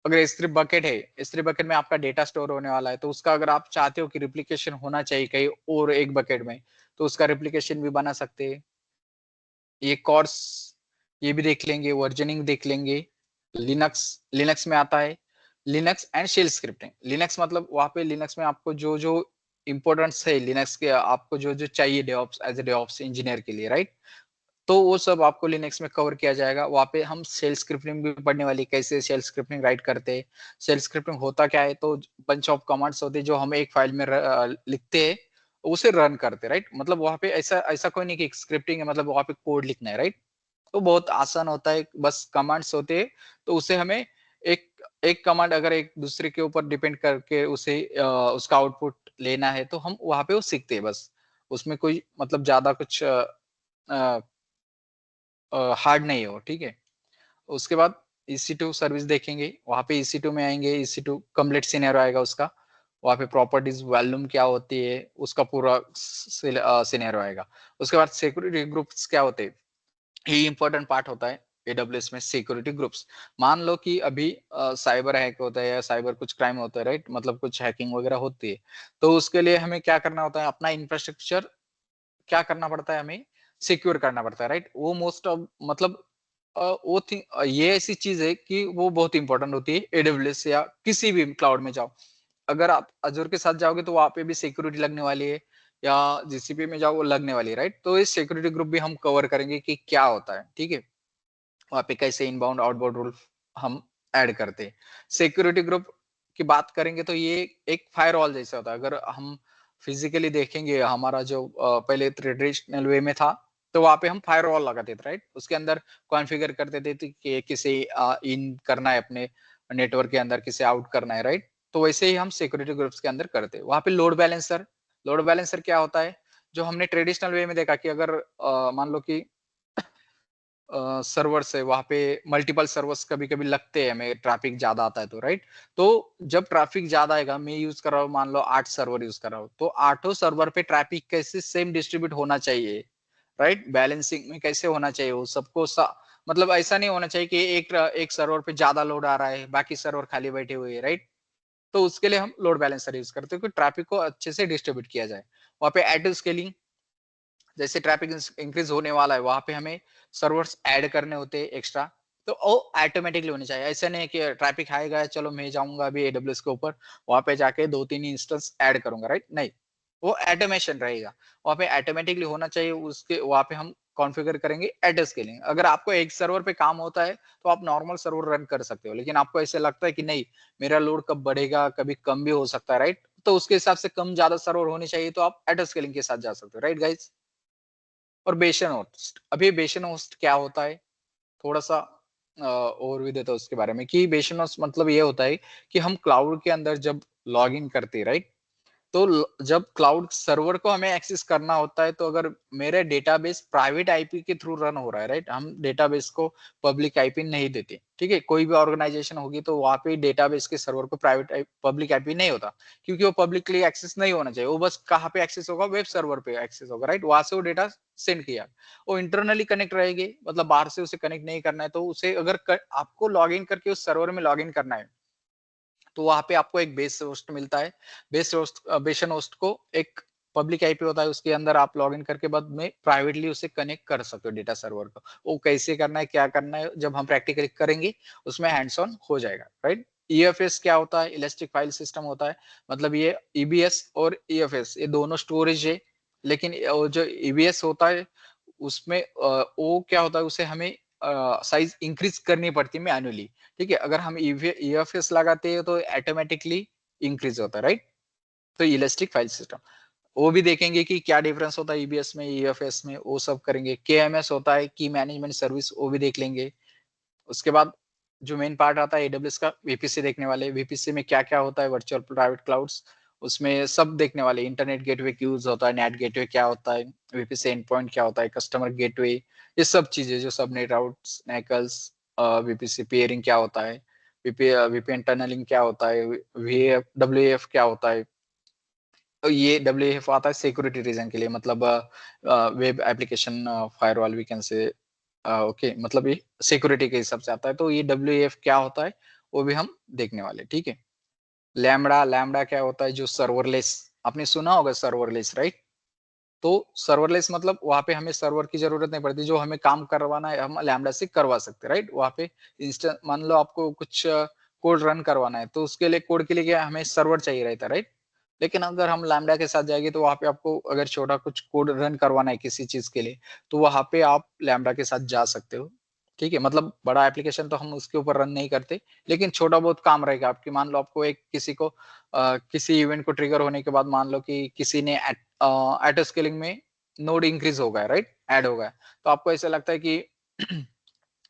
अगर S3 बकेट है, S3 बकेट में आपका डेटा स्टोर होने वाला है, तो उसका अगर आप चाहते हो कि रिप्लिकेशन होना चाहिए कहीं और एक बकेट में, तो उसका रिप्लिकेशन भी बना सकते हैं। ये कोर्स ये भी देख लेंगे, वर्जनिंग देख लेंगे। लिनक्स, लिनक्स में आता है Linux and shell scripting. Linux मतलब वहां पे लिनक्स में आपको जो जो इंपॉर्टेंस है लिनक्स के, आपको जो जो चाहिए DevOps as a DevOps engineer के लिए, राइट। तो वो सब आपको लिनक्स में कवर किया जाएगा। वहां पे हम शेल स्क्रिप्टिंग भी पढ़ने वाली, कैसे शेल स्क्रिप्टिंग राइट करते हैं। शेल स्क्रिप्टिंग होता क्या है, तो बंच ऑफ कमांड्स होते हैं जो हम एक फाइल में लिखते हैं, उसे रन करते, राइट। मतलब वहां पे ऐसा ऐसा कोई नहीं कि स्क्रिप्टिंग है मतलब वहां पे कोड लिखना है, राइट। तो बहुत आसान होता है, बस कमांड्स होते हैं, तो उसे हमें एक एक कमांड अगर एक दूसरे के ऊपर डिपेंड करके उसे उसका आउटपुट लेना है, तो हम वहां पे वो सीखते हैं बस। उसमें कोई मतलब ज्यादा कुछ हार्ड नहीं हो, ठीक है। उसके बाद EC2 सर्विस देखेंगे। वहां पे EC2 में आएंगे, EC2 कंप्लीट सिनेरियो आएगा उसका। वहां पे प्रॉपर्टीज वॉल्यूम क्या होती है, उसका पूरा सिनेरियो आएगा। उसके बाद सिक्योरिटी ग्रुप्स क्या होते हैं, ये इंपॉर्टेंट पार्ट होता है AWS में। सिक्योरिटी ग्रुप्स, मान लो कि अभी साइबर हैक होता है या साइबर कुछ क्राइम होता है, राइट, मतलब कुछ हैकिंग वगैरह होती है, तो उसके लिए हमें क्या करना होता है, अपना इंफ्रास्ट्रक्चर क्या करना पड़ता है, हमें सिक्योर करना पड़ता है, राइट। वो मोस्ट ऑफ मतलब वो थिंग, ये ऐसी चीज है कि वो बहुत इंपॉर्टेंट होती है AWS या किसी भी क्लाउड में जाओ। अगर आप अजूर के साथ जाओगे तो वहां पे भी सिक्योरिटी लगने वाली है, या GCP में जाओ वो लगने वाली है, राइट। तो इस सिक्योरिटी ग्रुप भी हम कवर करेंगे कि क्या होता है, ठीक है। वहां पे कैसे इनबाउंड आउटबाउंड रूल हम ऐड करते हैं। सिक्योरिटी ग्रुप की बात करेंगे तो ये एक फायरवॉल जैसा होता है। अगर हम फिजिकली देखेंगे, हमारा जो पहले ट्रेडिशनल वे में था, तो वहां पे हम फायरवॉल लगाते थे, राइट। उसके अंदर कॉन्फ़िगर करते थे कि किसे इन करना है अपने नेटवर्क के अंदर, किसे आउट करना है, राइट। तो वैसे ही हम सिक्योरिटी ग्रुप्स के अंदर करते हैं। वहां पे लोड बैलेंसर, लोड बैलेंसर क्या होता है, जो हमने ट्रेडिशनल वे में देखा कि अगर मान लो कि सर्वर्स है, वहां पे मल्टीपल सर्वर्स कभी कभी लगते हैं, हमें ट्रैफिक ज्यादा आता है तो, राइट। तो जब ट्रैफिक ज्यादा आएगा, मैं यूज कर रहा हूँ मान लो 8 सर्वर यूज कर रहा हूँ, तो 8 सर्वर पे ट्रैफिक कैसे सेम डिस्ट्रीब्यूट होना चाहिए, राइट। बैलेंसिंग में कैसे होना चाहिए वो सबको मतलब ऐसा नहीं होना चाहिए कि एक सर्वर पे ज्यादा लोड आ रहा है, बाकी सर्वर खाली बैठे हुए हैं, राइट। तो उसके लिए हम लोड बैलेंसर यूज करते हैं कि ट्रैफिक को अच्छे से डिस्ट्रीब्यूट किया जाए। वहां पे एटो स्केलिंग, जैसे ट्रैफिक इंक्रीज होने वाला है, वहां पे हमें सर्वर्स ऐड करने होते हैं एक्स्ट्रा, तो वो ऑटोमेटिकली होने चाहिए। ऐसा नहीं कि ट्रैफिक आएगा चलो मैं जाऊंगा अभी AWS के ऊपर, वहां पे जाके 2-3 इंस्टेंस ऐड करूंगा, राइट, नहीं। वो ऑटोमेशन रहेगा, वहां पे ऑटोमेटिकली होना चाहिए। उसके वहां पे हम कॉन्फ़िगर करेंगे एटो स्केलिंग। अगर आपको एक सर्वर पे काम होता है तो आप नॉर्मल सर्वर रन कर सकते हो, लेकिन आपको ऐसे लगता है कि नहीं मेरा लोड कब बढ़ेगा, कभी कम भी हो सकता है, राइट? तो उसके हिसाब से कम ज्यादा सर्वर होने चाहिए, तो आप एटो स्केलिंग के साथ जा सकते हो, राइट गाइस? और बेशन होस्ट, अभी बेशन होस्ट क्या होता है थोड़ा सा ओवरव्यू देता हूँ उसके बारे में कि बेशन होस्ट मतलब ये होता है कि हम क्लाउड के अंदर जब लॉग इन करते हैं, राइट? तो जब क्लाउड सर्वर को हमें एक्सेस करना होता है, तो अगर मेरे डेटाबेस प्राइवेट आईपी के थ्रू रन हो रहा है, राइट? हम डेटाबेस को पब्लिक आईपी नहीं देते, ठीक है? कोई भी ऑर्गेनाइजेशन होगी तो वहां पे डेटाबेस के सर्वर को प्राइवेट पब्लिक आईपी नहीं होता, क्योंकि वो पब्लिकली एक्सेस नहीं होना चाहिए। वो बस कहाँ पे एक्सेस होगा? वेब सर्वर पे एक्सेस होगा, राइट? वहां से वो डेटा सेंड किया, वो इंटरनली कनेक्ट रहेगी, मतलब बाहर से उसे कनेक्ट नहीं करना है। तो उसे अगर आपको लॉग इन करके उस सर्वर में लॉग इन करना है, तो वहां पे आपको एक बेस होस्ट मिलता है। बेस होस्ट, बेशन होस्ट को एक पब्लिक आईपी होता है, उसके अंदर आप लॉगिन करके बाद में प्राइवेटली उसे कनेक्ट कर सकते हो डेटा सर्वर को। वो कैसे करना है, क्या करना है, जब हम प्रैक्टिकली करेंगे उसमें हैंड्स ऑन हो जाएगा, राइट? ईएफएस क्या होता है? इलास्टिक फाइल सिस्टम होता है। मतलब ये ईबीएस और ईएफएस ये दोनों स्टोरेज है, लेकिन वो जो ईबीएस होता है उसमें वो क्या होता है, उसे हमें साइज इंक्रीज करनी पड़ती है मैन्युअली, ठीक है? अगर हम ईएफएस लगाते हैं तो ऑटोमेटिकली इंक्रीज होता है, राइट? तो इलास्टिक फाइल सिस्टम वो भी देखेंगे कि क्या डिफरेंस होता है ईबीएस में, ईएफएस में, वो सब करेंगे। केएमएस होता है की मैनेजमेंट सर्विस, वो भी देख लेंगे। उसके बाद जो मेन पार्ट आता है एडब्ल्यूएस का, वीपीसी देखने वाले। वीपीसी में क्या क्या होता है, वर्चुअल प्राइवेट क्लाउड्स, उसमें सब देखने वाले। इंटरनेट गेटवे यूज होता है, नेट गेटवे क्या होता है, वीपीसी एंड पॉइंट क्या होता है, कस्टमर गेटवे, ये सब चीजें जो सबनेट राउट्स, नेकल्स, वीपीसी पेयरिंग क्या होता है, वीपीएन टनलिंग क्या होता है, डब्ल्यूएफ क्या होता है। तो ये डब्ल्यूएफ आता है सिक्योरिटी रीजन के लिए, मतलब web application firewall we can say, okay, मतलब ये सिक्योरिटी के हिसाब से आता है। तो ये डब्ल्यूएफ क्या होता है वो भी हम देखने वाले, ठीक है? लैम्बडा, लैम्बडा क्या होता है? जो सर्वरलेस, आपने सुना होगा सर्वरलेस, राइट? तो सर्वरलेस मतलब वहां पे हमें सर्वर की जरूरत नहीं पड़ती, जो हमें काम करवाना है हम लैम्बडा से करवा सकते हैं, राइट? वहां पे इंस्टेंट, मान लो आपको कुछ कोड रन करवाना है, तो उसके लिए कोड के लिए क्या हमें सर्वर चाहिए रहता है, राइट? लेकिन अगर हम लैम्बडा के साथ जाएंगे तो वहां पे आपको अगर छोटा कुछ कोड रन करवाना है किसी चीज के लिए, तो वहां पे आप लैम्बडा के साथ जा सकते हो, ठीक है? मतलब बड़ा एप्लीकेशन तो हम उसके ऊपर रन नहीं करते, लेकिन छोटा बहुत काम रहेगा आपकी। मान लो आपको एक किसी को किसी इवेंट को ट्रिगर होने के बाद मान लो कि किसी ने एटो स्केलिंग में नोड इंक्रीज हो गया, राइट? ऐड हो गया, तो आपको ऐसा लगता है कि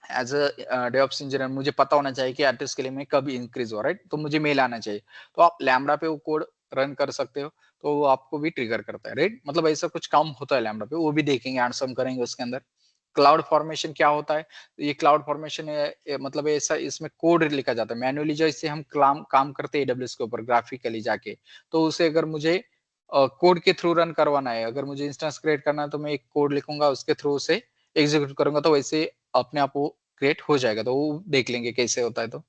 एज अ डेवऑप्स इंजीनियर मुझे पता होना चाहिए कि एटो स्केलिंग में कब इंक्रीज हो, राइट? तो मुझे मेल आना चाहिए, तो आप लैम्बडा पे वो कोड रन कर सकते हो, तो वो आपको भी ट्रिगर करता है, राइट? मतलब ऐसा कुछ काम होता है लैम्बडा पे, वो भी देखेंगे, आंसर करेंगे उसके अंदर। क्लाउड फॉर्मेशन क्या होता है? ये क्लाउड फॉर्मेशन मतलब ऐसा, इसमें कोड लिखा जाता है मैन्युअली, जैसे हम काम करते हैं एडब्ल्यूएस के ऊपर ग्राफिकली जाके, तो उसे अगर मुझे कोड के थ्रू रन करवाना है, अगर मुझे इंस्टेंस क्रिएट करना है, तो मैं एक कोड लिखूंगा, उसके थ्रू उसे एग्जीक्यूट करूंगा, तो वैसे अपने आप वो क्रिएट हो जाएगा। तो वो देख लेंगे कैसे होता है। तो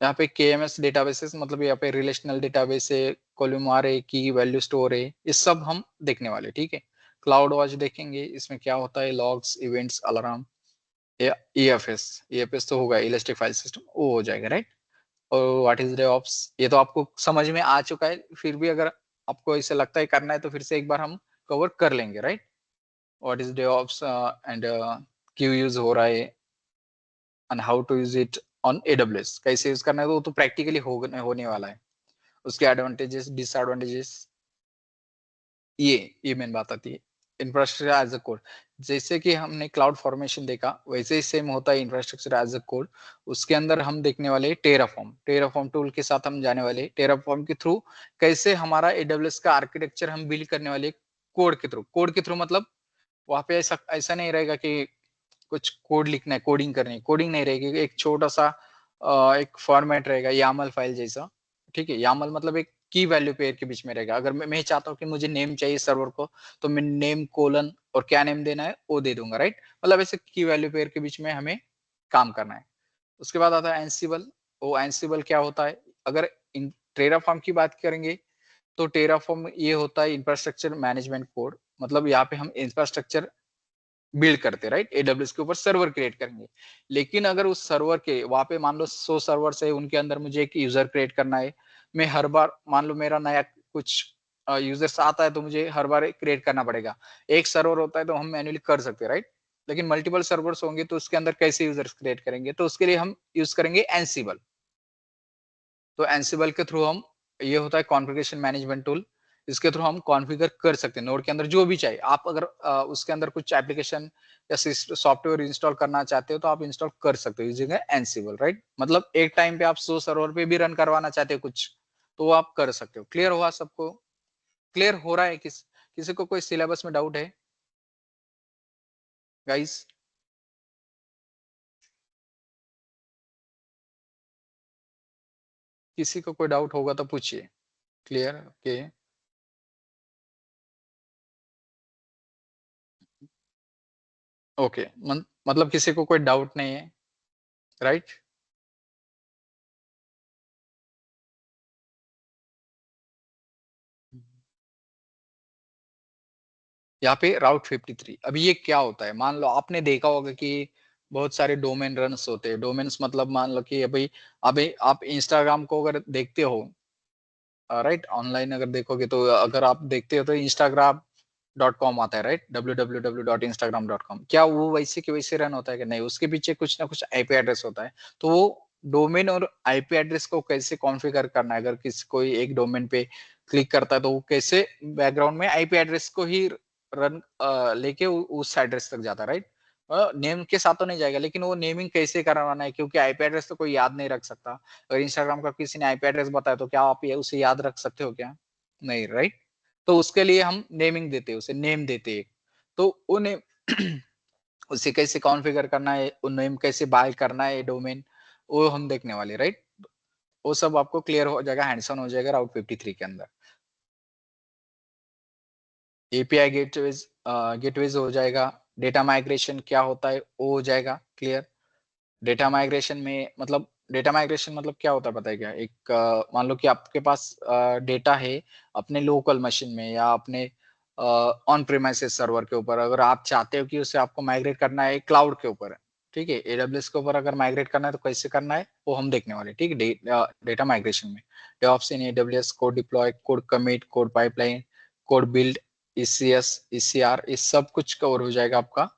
यहाँ पे केएमएस डेटाबेसेस, मतलब यहाँ पे रिलेशनल डेटाबेस है, कॉलमनार है, की वैल्यू स्टोर है, ये सब हम देखने वाले, ठीक है? क्लाउड वॉच देखेंगे, इसमें क्या होता है, logs, events, alarm, EFS, EFS तो होगा इलास्टिक फाइल सिस्टम, वो हो जाएगा, राइट? और व्हाट इज डेवऑप्स, ये तो आपको समझ में आ चुका है, फिर भी अगर आपको ऐसे लगता है करना है तो फिर से एक बार हम कवर कर लेंगे, right? What is DevOps and क्यों यूज हो रहा है and how to use it on AWS, कैसे यूज करना है, तो वो तो प्रैक्टिकली होने वाला है। उसके एडवांटेजेस, डिसएडवांटेजेस, ये मेन बात आती है। इंफ्रास्ट्रक्चर एज अ कोड, जैसे कि हमने क्लाउड फॉर्मेशन देखा, वैसे ही सेम होता है इंफ्रास्ट्रक्चर एज अ कोड। उसके अंदर हम देखने वाले टेराफॉर्म, टेराफॉर्म टूल के साथ हम जाने वाले। टेराफॉर्म के थ्रू कैसे हमारा एडब्ल्यूएस का आर्किटेक्चर हम बिल्ड करने वाले, कोड के थ्रू। कोड के थ्रू मतलब वहां पे ऐसा ऐसा नहीं रहेगा कि कुछ कोड लिखना है, कोडिंग करनी है, कोडिंग नहीं रहेगी। एक छोटा सा एक फॉर्मेट रहेगा यामल फाइल जैसा, ठीक है? यामल मतलब एक की वैल्यू पेयर के बीच में रहेगा। अगर मैं चाहता हूँ कि मुझे नेम चाहिए सर्वर को, तो मैं नेम कोलन और क्या नेम देना है वो दे दूंगा, राइट? मतलब ऐसे की वैल्यू पेयर के बीच में हमें काम करना है। उसके बाद आता है एंसिबल। वो एंसिबल क्या होता है? अगर इन टेराफॉर्म की बात करेंगे तो टेराफॉर्म ये होता है इंफ्रास्ट्रक्चर मैनेजमेंट कोड। मतलब यहाँ पे हम इंफ्रास्ट्रक्चर बिल्ड करते, राइट? एडब्ल्यूएस के ऊपर सर्वर क्रिएट करेंगे। लेकिन अगर उस सर्वर के वहां पे मान लो 100 सर्वर्स है, उनके अंदर मुझे एक यूजर क्रिएट करना है, मैं हर बार मान लो मेरा नया कुछ यूजर्स आता है तो मुझे हर बार क्रिएट करना पड़ेगा। एक सर्वर होता है तो हम मैन्युअली कर सकते हैं, राइट? लेकिन मल्टीपल सर्वर्स होंगे तो उसके अंदर कैसे यूजर्स क्रिएट करेंगे? तो उसके लिए हम यूज करेंगे एनसिबल। तो एनसिबल के थ्रू हम, ये होता है कॉन्फ़िगरेशन मैनेजमेंट टूल, इसके थ्रू हम कॉन्फ़िगर कर सकते हैं नोड के अंदर जो भी चाहिए। आप अगर उसके अंदर कुछ एप्लीकेशन या सॉफ्टवेयर इंस्टॉल करना चाहते हो तो आप इंस्टॉल कर सकते हो यूजिंग एनसिबल, राइट? मतलब एक टाइम पे आप 100 सर्वर पे भी रन करवाना चाहते हो कुछ, तो वो आप कर सकते हो। क्लियर हुआ सबको? क्लियर हो रहा है? किसी को कोई सिलेबस में डाउट है गाइस? किसी को कोई डाउट होगा तो पूछिए। क्लियर? ओके। ओके, मतलब किसी को कोई डाउट नहीं है, राइट? यहाँ पे राउट 53। अभी ये क्या होता है? मान लो आपने देखा होगा कि बहुत सारे डोमेन रन्स होते हैं। डोमेन्स मतलब मान लो कि अभी आप इंस्टाग्राम को अगर देखते हो, राइट, ऑनलाइन अगर देखोगे तो अगर आप देखते हो तो instagram.com आता है, राइट? www.instagram.com। क्या वो वैसे के वैसे रन होता है कि नहीं? उसके पीछे कुछ ना कुछ आईपी एड्रेस होता है। तो वो डोमेन और आईपी एड्रेस को कैसे कॉन्फ़िगर करना है, अगर किसी कोई एक डोमेन पे क्लिक करता है तो वो कैसे बैकग्राउंड में आईपी एड्रेस को ही रन लेके उस एड्रेस तक जाता है, राइट? नेम के साथ तो नहीं जाएगा, लेकिन वो नेमिंग कैसे करवाना है, क्योंकि आईपी एड्रेस तो कोई याद नहीं रख सकता। अगर इंस्टाग्राम का किसी ने आईपी एड्रेस बताया तो क्या आप ये उसे याद रख सकते हो क्या? नहीं, राइट? तो उसके लिए हम नेमिंग देते हैं, उसे नेम देते हैं। तो वो नेम उसे कैसे कॉन्फ़िगर करना है, वो नेम कैसे बाय करना है डोमेन, वो हम देखने वाले, राइट? वो सब आपको क्लियर हो जाएगा, हैंड्स ऑन हो जाएगा राउट 53 के अंदर। एपीआई गेटवेज हो जाएगा। डेटा माइग्रेशन क्या होता है वो हो जाएगा क्लियर। डेटा माइग्रेशन मतलब क्या होता है पता है क्या? एक मान लो कि आपके पास डेटा है अपने लोकल मशीन में या अपने ऑन प्रीमाइसेस सर्वर के ऊपर, अगर आप चाहते हो कि उसे आपको माइग्रेट करना है क्लाउड के ऊपर, ठीक है, एडब्ल्यूएस के ऊपर अगर माइग्रेट करना है तो कैसे करना है वो हम देखने वाले, ठीक है? डेटा माइग्रेशन में DevOps in AWS, code deploy, code commit, code pipeline, code build, ECS, ECR, ये सब कुछ कवर हो जाएगा आपका।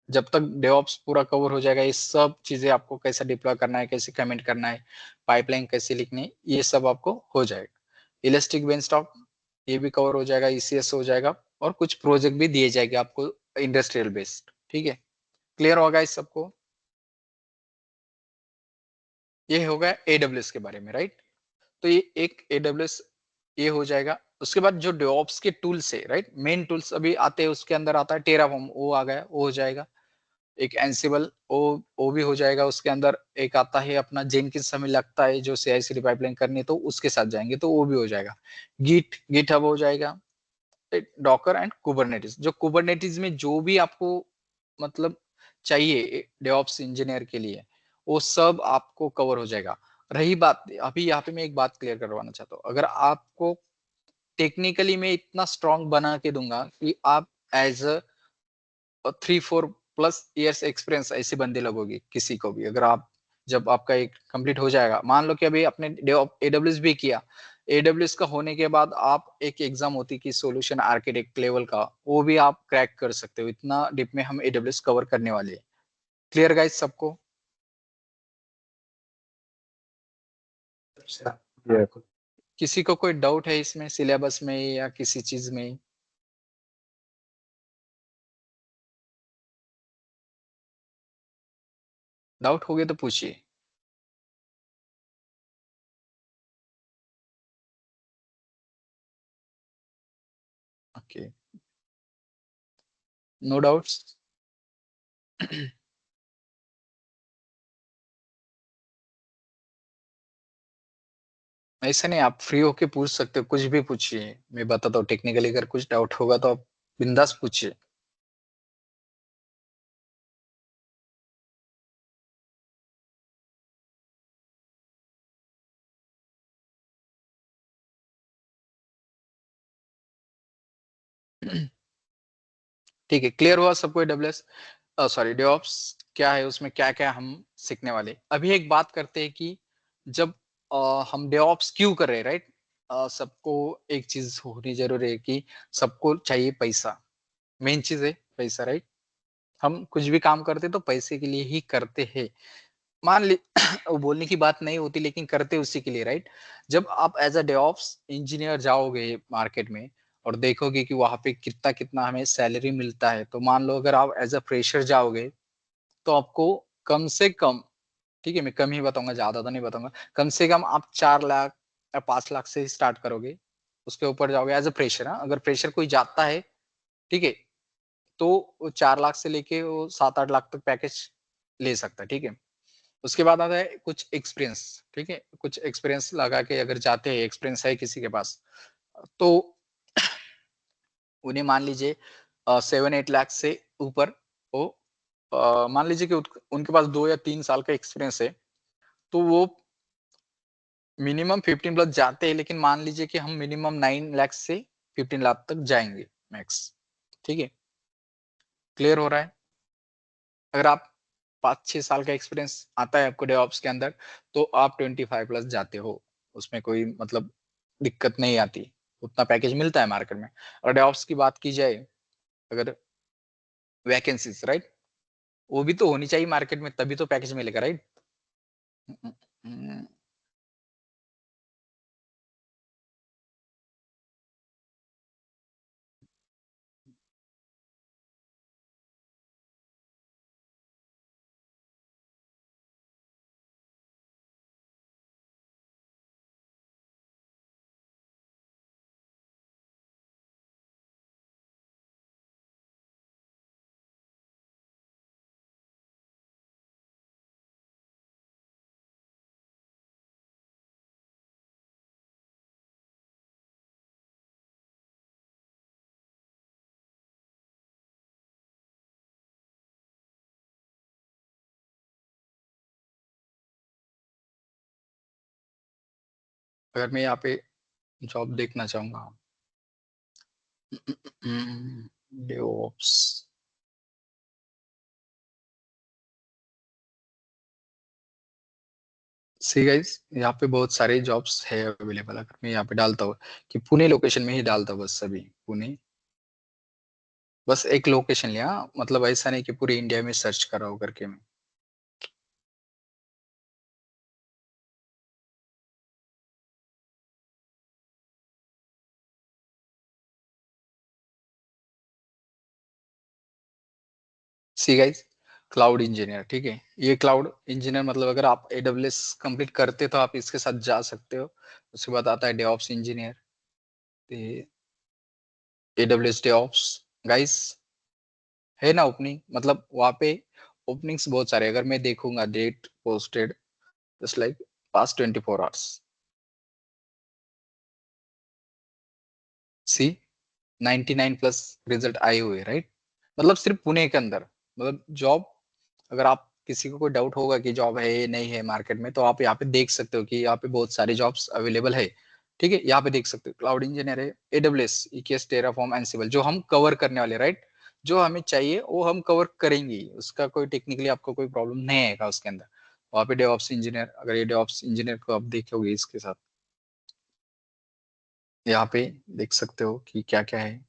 जब तक डेवऑप्स पूरा कवर हो जाएगा, ये सब चीजें आपको कैसे डिप्लॉय करना है, कैसे कमेंट करना है, पाइपलाइन कैसे लिखनी है, ये सब आपको हो जाएगा। इलास्टिक बेंचटॉप ये भी कवर हो जाएगा, ईसीएस हो जाएगा, और कुछ प्रोजेक्ट भी दिए जाएंगे आपको इंडस्ट्रियल बेस्ड, ठीक है? क्लियर होगा इस सबको? ये हो गया एडब्ल्यूएस के बारे में, राइट? तो ये एक एडब्ल्यूएस ये हो जाएगा। उसके बाद जो डेवऑप्स के टूल्स है, राइट, मेन टूल्स अभी आते हैं, उसके अंदर आता है टेराफॉर्म, वो आ गया, वो हो जाएगा। एक एंसिबल, वो भी हो जाएगा। उसके अंदर एक आता है अपना जेनकिंस, हमें लगता है जो सीआई/सीडी पाइपलाइन करनी है तो उसके साथ जाएंगे तो वो भी हो जाएगा। गिटहब हो जाएगा। डॉकर एंड कुबरनेटिस, जो कुबरनेटिस में जो भी आपको मतलब चाहिए डेवऑप्स इंजीनियर के लिए, वो सब आपको कवर हो जाएगा। रही बात, अभी यहाँ पे मैं एक बात क्लियर करवाना चाहता हूँ, अगर आपको टेक्निकली मैं इतना स्ट्रांग बना के दूंगा कि आप एज 3-4+ ईयर्स एक्सपीरियंस ऐसे बंदे लगोगे किसी को भी, अगर आप जब आपका एक कंप्लीट हो जाएगा, मान लो कि अभी आपने एडब्ल्यूएस भी किया, एडब्ल्यूएस का होने के बाद आप एक एग्जाम होती कि सॉल्यूशन आर्किटेक्ट लेवल का, वो भी आप क्रैक कर सकते हो। इतना डीप में हम एडब्ल्यूएस कवर करने वाले हैं। क्लियर गाइस सबको? Yeah. किसी को कोई डाउट है इसमें, सिलेबस में या किसी चीज में? डाउट हो गए तो पूछिए। Okay, no doubts? ऐसा नहीं, आप फ्री होके पूछ सकते हो, कुछ भी पूछिए, मैं बताता हूँ टेक्निकली। अगर कुछ डाउट होगा तो आप बिंदास पूछिए। ठीक है, क्लियर हुआ सबको? एडब्ल्यूएस, सॉरी, डेवऑप्स क्या है, उसमें क्या क्या हम सीखने वाले। अभी एक बात करते हैं कि जब हम डेवऑप्स क्यों कर रहे हैं, राइट? सबको एक चीज होनी जरूरी है कि सबको चाहिए पैसा, मेन चीज है पैसा, राइट? हम कुछ भी काम करते तो पैसे के लिए ही करते हैं। मान ली वो बोलने की बात नहीं होती लेकिन करते उसी के लिए, राइट? जब आप एज अ डेवऑप्स इंजीनियर जाओगे मार्केट में और देखोगे कि वहां पे कितना कितना हमें सैलरी मिलता है, तो मान लो अगर आप एज अ फ्रेशर जाओगे तो आपको कम से कम, ठीक है मैं कम ही बताऊंगा, ज्यादा तो नहीं बताऊंगा, कम से कम आप 4 लाख या 5 लाख से ही स्टार्ट करोगे, उसके ऊपर जाओगे एज अ फ्रेशर। अगर फ्रेशर कोई जाता है, ठीक है, तो वो 4 लाख से लेके वो 7-8 लाख तक पैकेज ले सकता है, ठीक है। उसके बाद आता है कुछ एक्सपीरियंस, ठीक है, कुछ एक्सपीरियंस लगा के अगर जाते हैं, एक्सपीरियंस है किसी के पास, तो उन्हें मान लीजिए 7-8 लाख से ऊपर वो मान लीजिए कि उनके पास 2 या 3 साल का एक्सपीरियंस है, तो वो मिनिमम 15 प्लस जाते हैं, लेकिन मान लीजिए कि हम मिनिमम 9 लाख से 15 लाख तक जाएंगे मैक्स, ठीक है। क्लियर हो रहा है? अगर आप 5-6 साल का एक्सपीरियंस आता है आपको डेवऑप्स के अंदर, तो आप 25 प्लस जाते हो, उसमें कोई मतलब दिक्कत नहीं आती, उतना पैकेज मिलता है मार्केट में। और डेवऑप्स की बात की जाए, अगर वैकेंसीज, राइट, वो भी तो होनी चाहिए मार्केट में, तभी तो पैकेज मिलेगा, राइट? अगर मैं यहाँ पे जॉब देखना चाहूंगा, डेवऑप्स, सी गाइस, यहाँ पे बहुत सारे जॉब्स है अवेलेबल। अगर मैं यहाँ पे डालता हूँ कि पुणे लोकेशन में ही डालता हूँ, बस सभी पुणे, बस एक लोकेशन लिया, मतलब ऐसा नहीं कि पूरे इंडिया में सर्च कर रहा हूँ करके मैं। सी गाइस, क्लाउड इंजीनियर, ठीक है, ये क्लाउड इंजीनियर मतलब अगर आप एडब्ल्यूएस कंप्लीट करते तो आप इसके साथ जा सकते हो। उसके बाद आता है DevOps engineer, AWS DevOps, guys है ना ओपनिंग, मतलब वहाँ पे ओपनिंग्स बहुत सारे, अगर मैं देखूंगा date posted just like past 24 hours, see 99 plus result आए हुए, राइट? मतलब सिर्फ पुणे के अंदर, मतलब जॉब, अगर आप किसी को कोई डाउट होगा कि जॉब है नहीं है मार्केट में, तो आप यहाँ पे देख सकते हो कि यहाँ पे बहुत सारे जॉब्स अवेलेबल है, ठीक है। यहाँ पे देख सकते हो क्लाउड इंजीनियर है, एडब्ल्यूएस, ईकेएस, टेराफॉर्म, एंसिबल, जो हम कवर करने वाले, राइट? जो हमें चाहिए वो हम कवर करेंगे, उसका कोई टेक्निकली आपको कोई प्रॉब्लम नहीं आएगा उसके अंदर। वहाँ पे डेवऑप्स इंजीनियर, अगर ये डेवऑप्स इंजीनियर को आप देखोगे इसके साथ, यहाँ पे देख सकते हो कि क्या क्या है,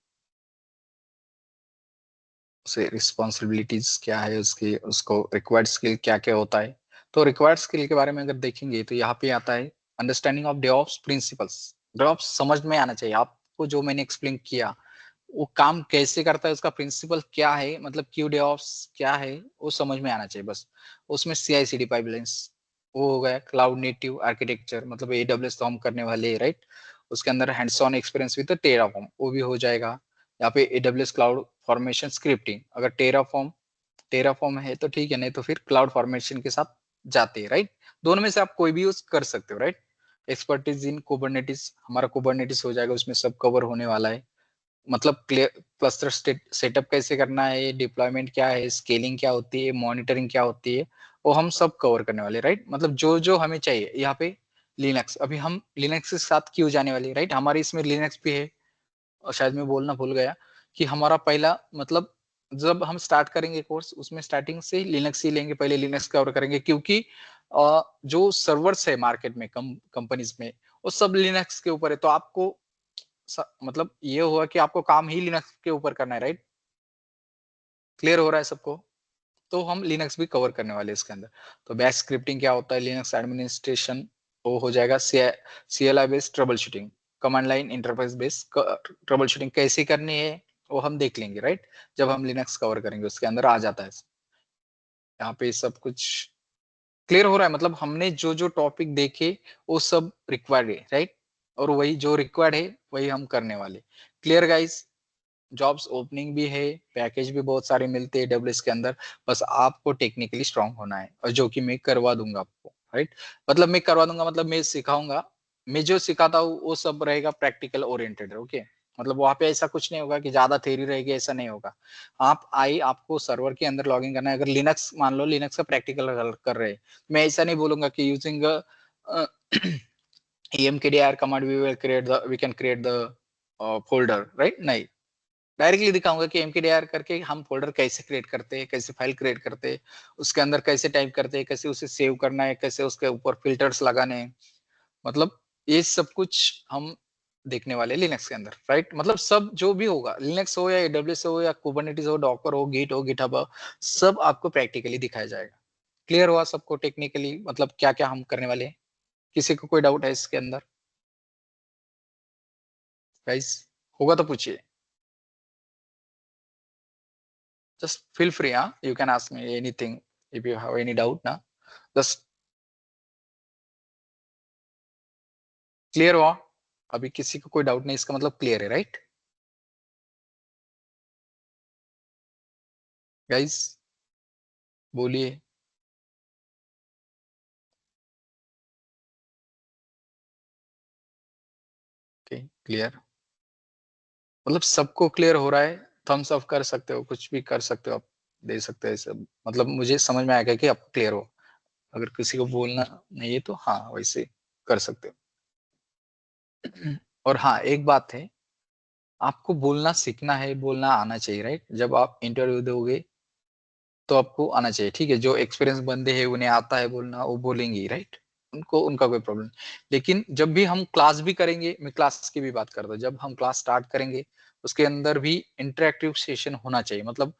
उसे रिस्पॉन्सिबिलिटीज क्या है उसकी, उसको रिक्वायर्ड स्किल क्या क्या होता है। तो रिक्वायर्ड स्किल के बारे में अगर देखेंगे तो यहाँ पे आता है understanding of DevOps principles. DevOps समझ में आना चाहिए आपको, जो मैंने एक्सप्लेन किया वो काम कैसे करता है, उसका प्रिंसिपल क्या है, मतलब क्यू डेवऑप्स क्या है, वो समझ में आना चाहिए बस। उसमें CI/CD पाइपलाइंस, वो हो गया क्लाउड नेटिव आर्किटेक्चर, मतलब AWS तो हम करने वाले, राइट? उसके अंदर hands on experience with Terraform, वो भी हो जाएगा। यहाँ पे AWS क्लाउड फॉर्मेशन स्क्रिप्टिंग, अगर टेराफॉर्म टेराफॉर्म है तो ठीक है, नहीं तो फिर क्लाउड फॉर्मेशन के साथ जाते हैं, राइट? दोनों में से आप कोई भी यूज कर सकते हो, राइट? एक्सपर्टीज इन कुबरनेटिस, हमारा कुबरनेटिस हो जाएगा, उसमें सब कवर होने वाला है। मतलब क्लस्टर सेटअप कैसे करना है, डिप्लॉयमेंट क्या है, स्केलिंग क्या होती है, मॉनिटरिंग क्या होती है, वो हम सब कवर करने वाले, राइट? मतलब जो जो हमें चाहिए यहाँ पे। लिनक्स, अभी हम लिनक्स के साथ क्यों जाने वाले, राइट? हमारे इसमें लिनक्स भी है, और शायद मैं बोलना भूल गया कि हमारा पहला मतलब जब हम स्टार्ट करेंगे कोर्स, उसमें स्टार्टिंग से लिनक्स ही लेंगे, पहले लिनक्स कवर करेंगे, क्योंकि जो सर्वर्स है मार्केट में कंपनीज में, वो सब लिनक्स के ऊपर है। तो आपको मतलब ये हुआ कि आपको काम ही लिनक्स के ऊपर करना है, राइट? क्लियर हो रहा है सबको? तो हम लिनक्स भी कवर करने वाले हैं इसके अंदर। तो बैश स्क्रिप्टिंग क्या होता है, लिनक्स एडमिनिस्ट्रेशन, वो हो जाएगा CLI based trouble shooting, command line interface based trouble shooting कैसे करनी है वो हम देख लेंगे, राइट? जब हम लिनक्स कवर करेंगे उसके अंदर आ जाता है। यहाँ पे सब कुछ क्लियर हो रहा है? मतलब हमने जो जो टॉपिक देखे वो सब रिक्वायर्ड है, राइट? और वही जो रिक्वायर्ड है वही हम करने वाले। Clear guys? जॉब्स ओपनिंग भी है, पैकेज भी बहुत सारे मिलते हैं AWS के अंदर। बस आपको टेक्निकली स्ट्रांग होना है, और जो कि मैं करवा दूंगा आपको, राइट? मतलब मैं करवा दूंगा मतलब मैं सिखाऊंगा। मैं जो सिखाता हूँ वो सब रहेगा प्रैक्टिकल ओरिएंटेड, ओके? मतलब वहां पे ऐसा कुछ नहीं होगा कि ज्यादा थ्योरी रहेगी, ऐसा नहीं होगा। आप आपको सर्वर के अंदर लॉगिन करना है। अगर लिनक्स मान लो, लिनक्स का प्रैक्टिकल कर रहे हैं, मैं ऐसा नहीं बोलूंगा कि using emkdir command we can create the folder, right? नहीं, डायरेक्टली दिखाऊंगा कि mkdir करके हम फोल्डर कैसे क्रिएट करते हैं, कैसे फाइल क्रिएट करते हैं, उसके अंदर कैसे टाइप करते हैं, कैसे उसे सेव करना है, कैसे उसके ऊपर फिल्टर्स लगाने हैं। मतलब ये सब कुछ हम देखने वाले लिनक्स के अंदर, राइट? मतलब सब जो भी होगा, लिनक्स हो या AWS हो या कुबरनेटिस हो, डॉकर हो, गिट हो, गिटहब हो, सब आपको प्रैक्टिकली दिखाया जाएगा। क्लियर हुआ सबको टेक्निकली मतलब क्या क्या हम करने वाले हैं? किसी को कोई डाउट है इसके अंदर गाइस? होगा तो पूछिए, just feel free, you can ask me anything if you have any doubt ना, just क्लियर हुआ? अभी किसी को कोई डाउट नहीं, इसका मतलब क्लियर है, राइट गाइस? बोलिए। Okay, clear? मतलब सबको क्लियर हो रहा है? थम्स अप कर सकते हो, कुछ भी कर सकते हो आप, दे सकते हैं सब। मतलब मुझे समझ में आएगा कि आप क्लियर हो। अगर किसी को बोलना नहीं है तो हाँ वैसे कर सकते हो। और हाँ एक बात है, आपको बोलना सीखना है, बोलना आना चाहिए, राइट? जब आप इंटरव्यू दोगे तो आपको आना चाहिए, ठीक है? जो एक्सपीरियंस बंदे हैं उन्हें आता है बोलना, वो बोलेंगे, राइट? उनको उनका कोई प्रॉब्लम नहीं। लेकिन जब भी हम क्लास भी करेंगे, मैं क्लास की भी बात करता हूँ, जब हम क्लास स्टार्ट करेंगे उसके अंदर भी इंटरेक्टिव सेशन होना चाहिए। मतलब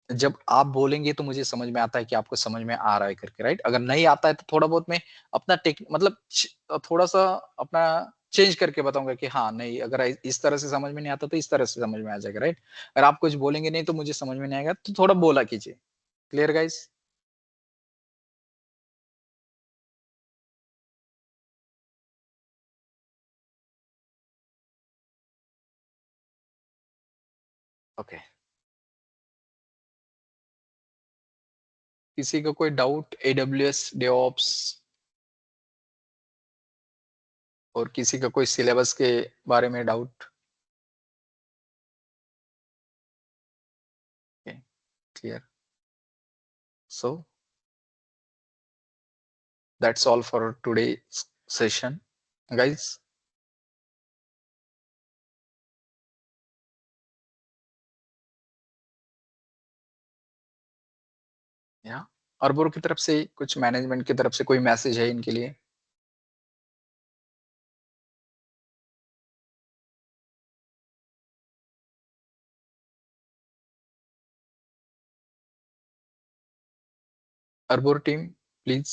जब आप बोलेंगे तो मुझे समझ में आता है कि आपको समझ में आ रहा है करके, राइट? अगर नहीं आता है तो थोड़ा बहुत मैं अपना मतलब थोड़ा सा अपना चेंज करके बताऊंगा कि हाँ नहीं, अगर इस तरह से समझ में नहीं आता तो इस तरह से समझ में आ जाएगा, राइट? अगर आप कुछ बोलेंगे नहीं तो मुझे समझ में नहीं आएगा, तो थोड़ा बोला कीजिए। Clear guys? ओके, किसी को कोई डाउट AWS DevOps, और किसी का कोई सिलेबस के बारे में doubt? Clear? So that's all for today session guys. या अर्बोर की तरफ से कुछ, मैनेजमेंट की तरफ से कोई मैसेज है इनके लिए? अर्बोर टीम प्लीज,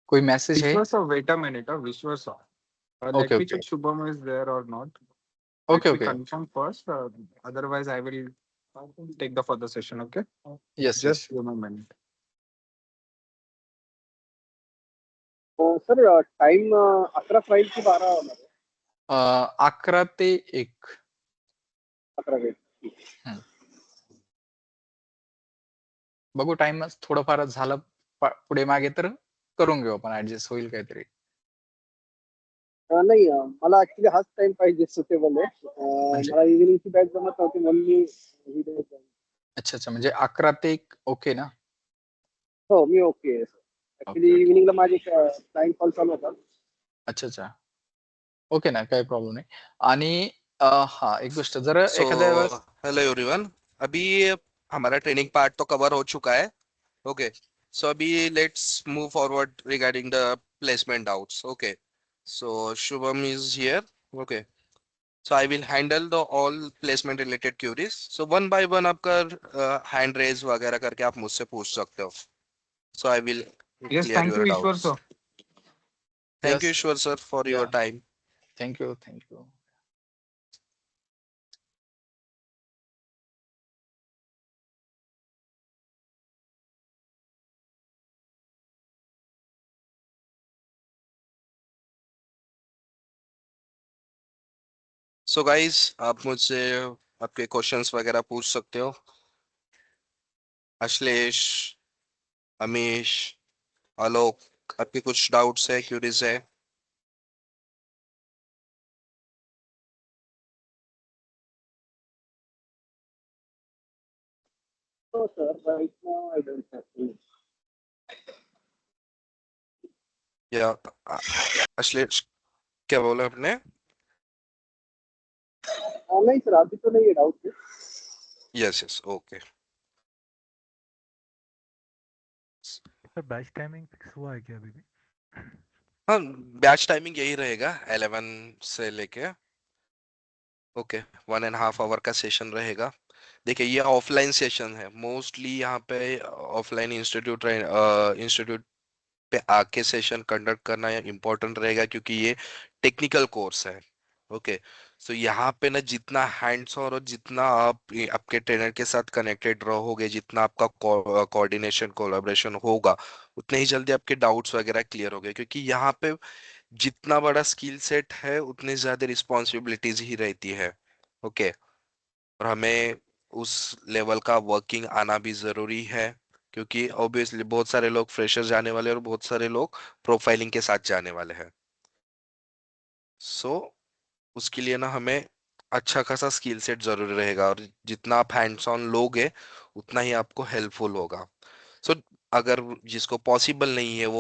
कोई मैसेज है? Vishwas, wait a minute, Vishwas. Let Okay, me okay. check Shubham is there or not. Okay, Let me okay. confirm first. Otherwise, I will take the further session. Okay. Yes, Just yes. give me a minute. Sir time 11 file की 12 होणार आहे. 11 ते 1. 11 वेळ. बघू time थोडंफार झालं पुढे मागे तर करून घेऊ आपण, ऍडजस्ट होईल काहीतरी. नाही मला ऍक्च्युली हाच टाइम पाहिजे सुटेबल आहे. म्हणजे मला इव्हिनिंगची बॅच जमत नव्हती म्हणून मी ही bag join. अच्छा अच्छा, म्हणजे 11 ते 1 ओके ना? हो मी ओके. ऍक्च्युली ओके ओके, इव्हिनिंगला माझे क्लायंट कॉल चालू होता. अच्छा अच्छा, ओके ना, काही प्रॉब्लेम नाही. आणि हा एक गोष्ट, जर सो एखाद्या वेळेस हेलो एवरीवन, अभी हमारा ट्रेनिंग पार्ट तो कवर हो चुका है. Okay, So abhi let's move forward regarding the placement doubts. Okay. So Shubham is here. Okay. So I will handle the all placement related queries. So one by one आपका hand raise वगैरह करके आप मुझसे पूछ सकते हो. So I will Yes, clear thank you, your Ishwar doubts. sir. Thank you, Yes. Ishwar sir, for your Yeah. time. Thank you. Thank you. So guys, आप मुझसे आपके क्वेश्चंस वगैरह पूछ सकते हो. अश्लेष, अमीश, आलोक, आपके कुछ डाउट्स है, क्यूरीज है? No, sir. Right now, I don't have any. या अश्लेष, क्या बोला आपने? नहीं सर, अभी तो नहीं है doubt. Yes yes, okay. Sir batch timing fix हुआ है क्या अभी भी? हाँ, बैच टाइमिंग यही रहेगा 11 से लेके. ओके, 1.5 आवर का सेशन रहेगा. देखिए ये ऑफलाइन सेशन है. मोस्टली यहाँ पे ऑफलाइन इंस्टीट्यूट पे आके सेशन कंडक्ट करना इम्पोर्टेंट रहेगा क्योंकि ये टेक्निकल कोर्स है. ओके. सो यहाँ पे ना जितना हैंड्स ऑन और जितना आप आपके ट्रेनर के साथ कनेक्टेड रहोगे, जितना आपका कोऑर्डिनेशन कोलैबोरेशन होगा, उतने ही जल्दी आपके डाउट्स वगैरह क्लियर होंगे. क्योंकि यहाँ पे जितना बड़ा स्किल सेट है उतनी ज्यादा रिस्पॉन्सिबिलिटीज ही रहती है. ओके. और हमें उस लेवल का वर्किंग आना भी जरूरी है क्योंकि ऑब्वियसली बहुत सारे लोग फ्रेशर जाने वाले और बहुत सारे लोग प्रोफाइलिंग के साथ जाने वाले हैं. सो उसके लिए ना हमें अच्छा खासा स्किल सेट जरूरी रहेगा और जितना आप हैंड्स ऑन लोगे उतना ही आपको हेल्पफुल होगा. सो अगर जिसको पॉसिबल नहीं है वो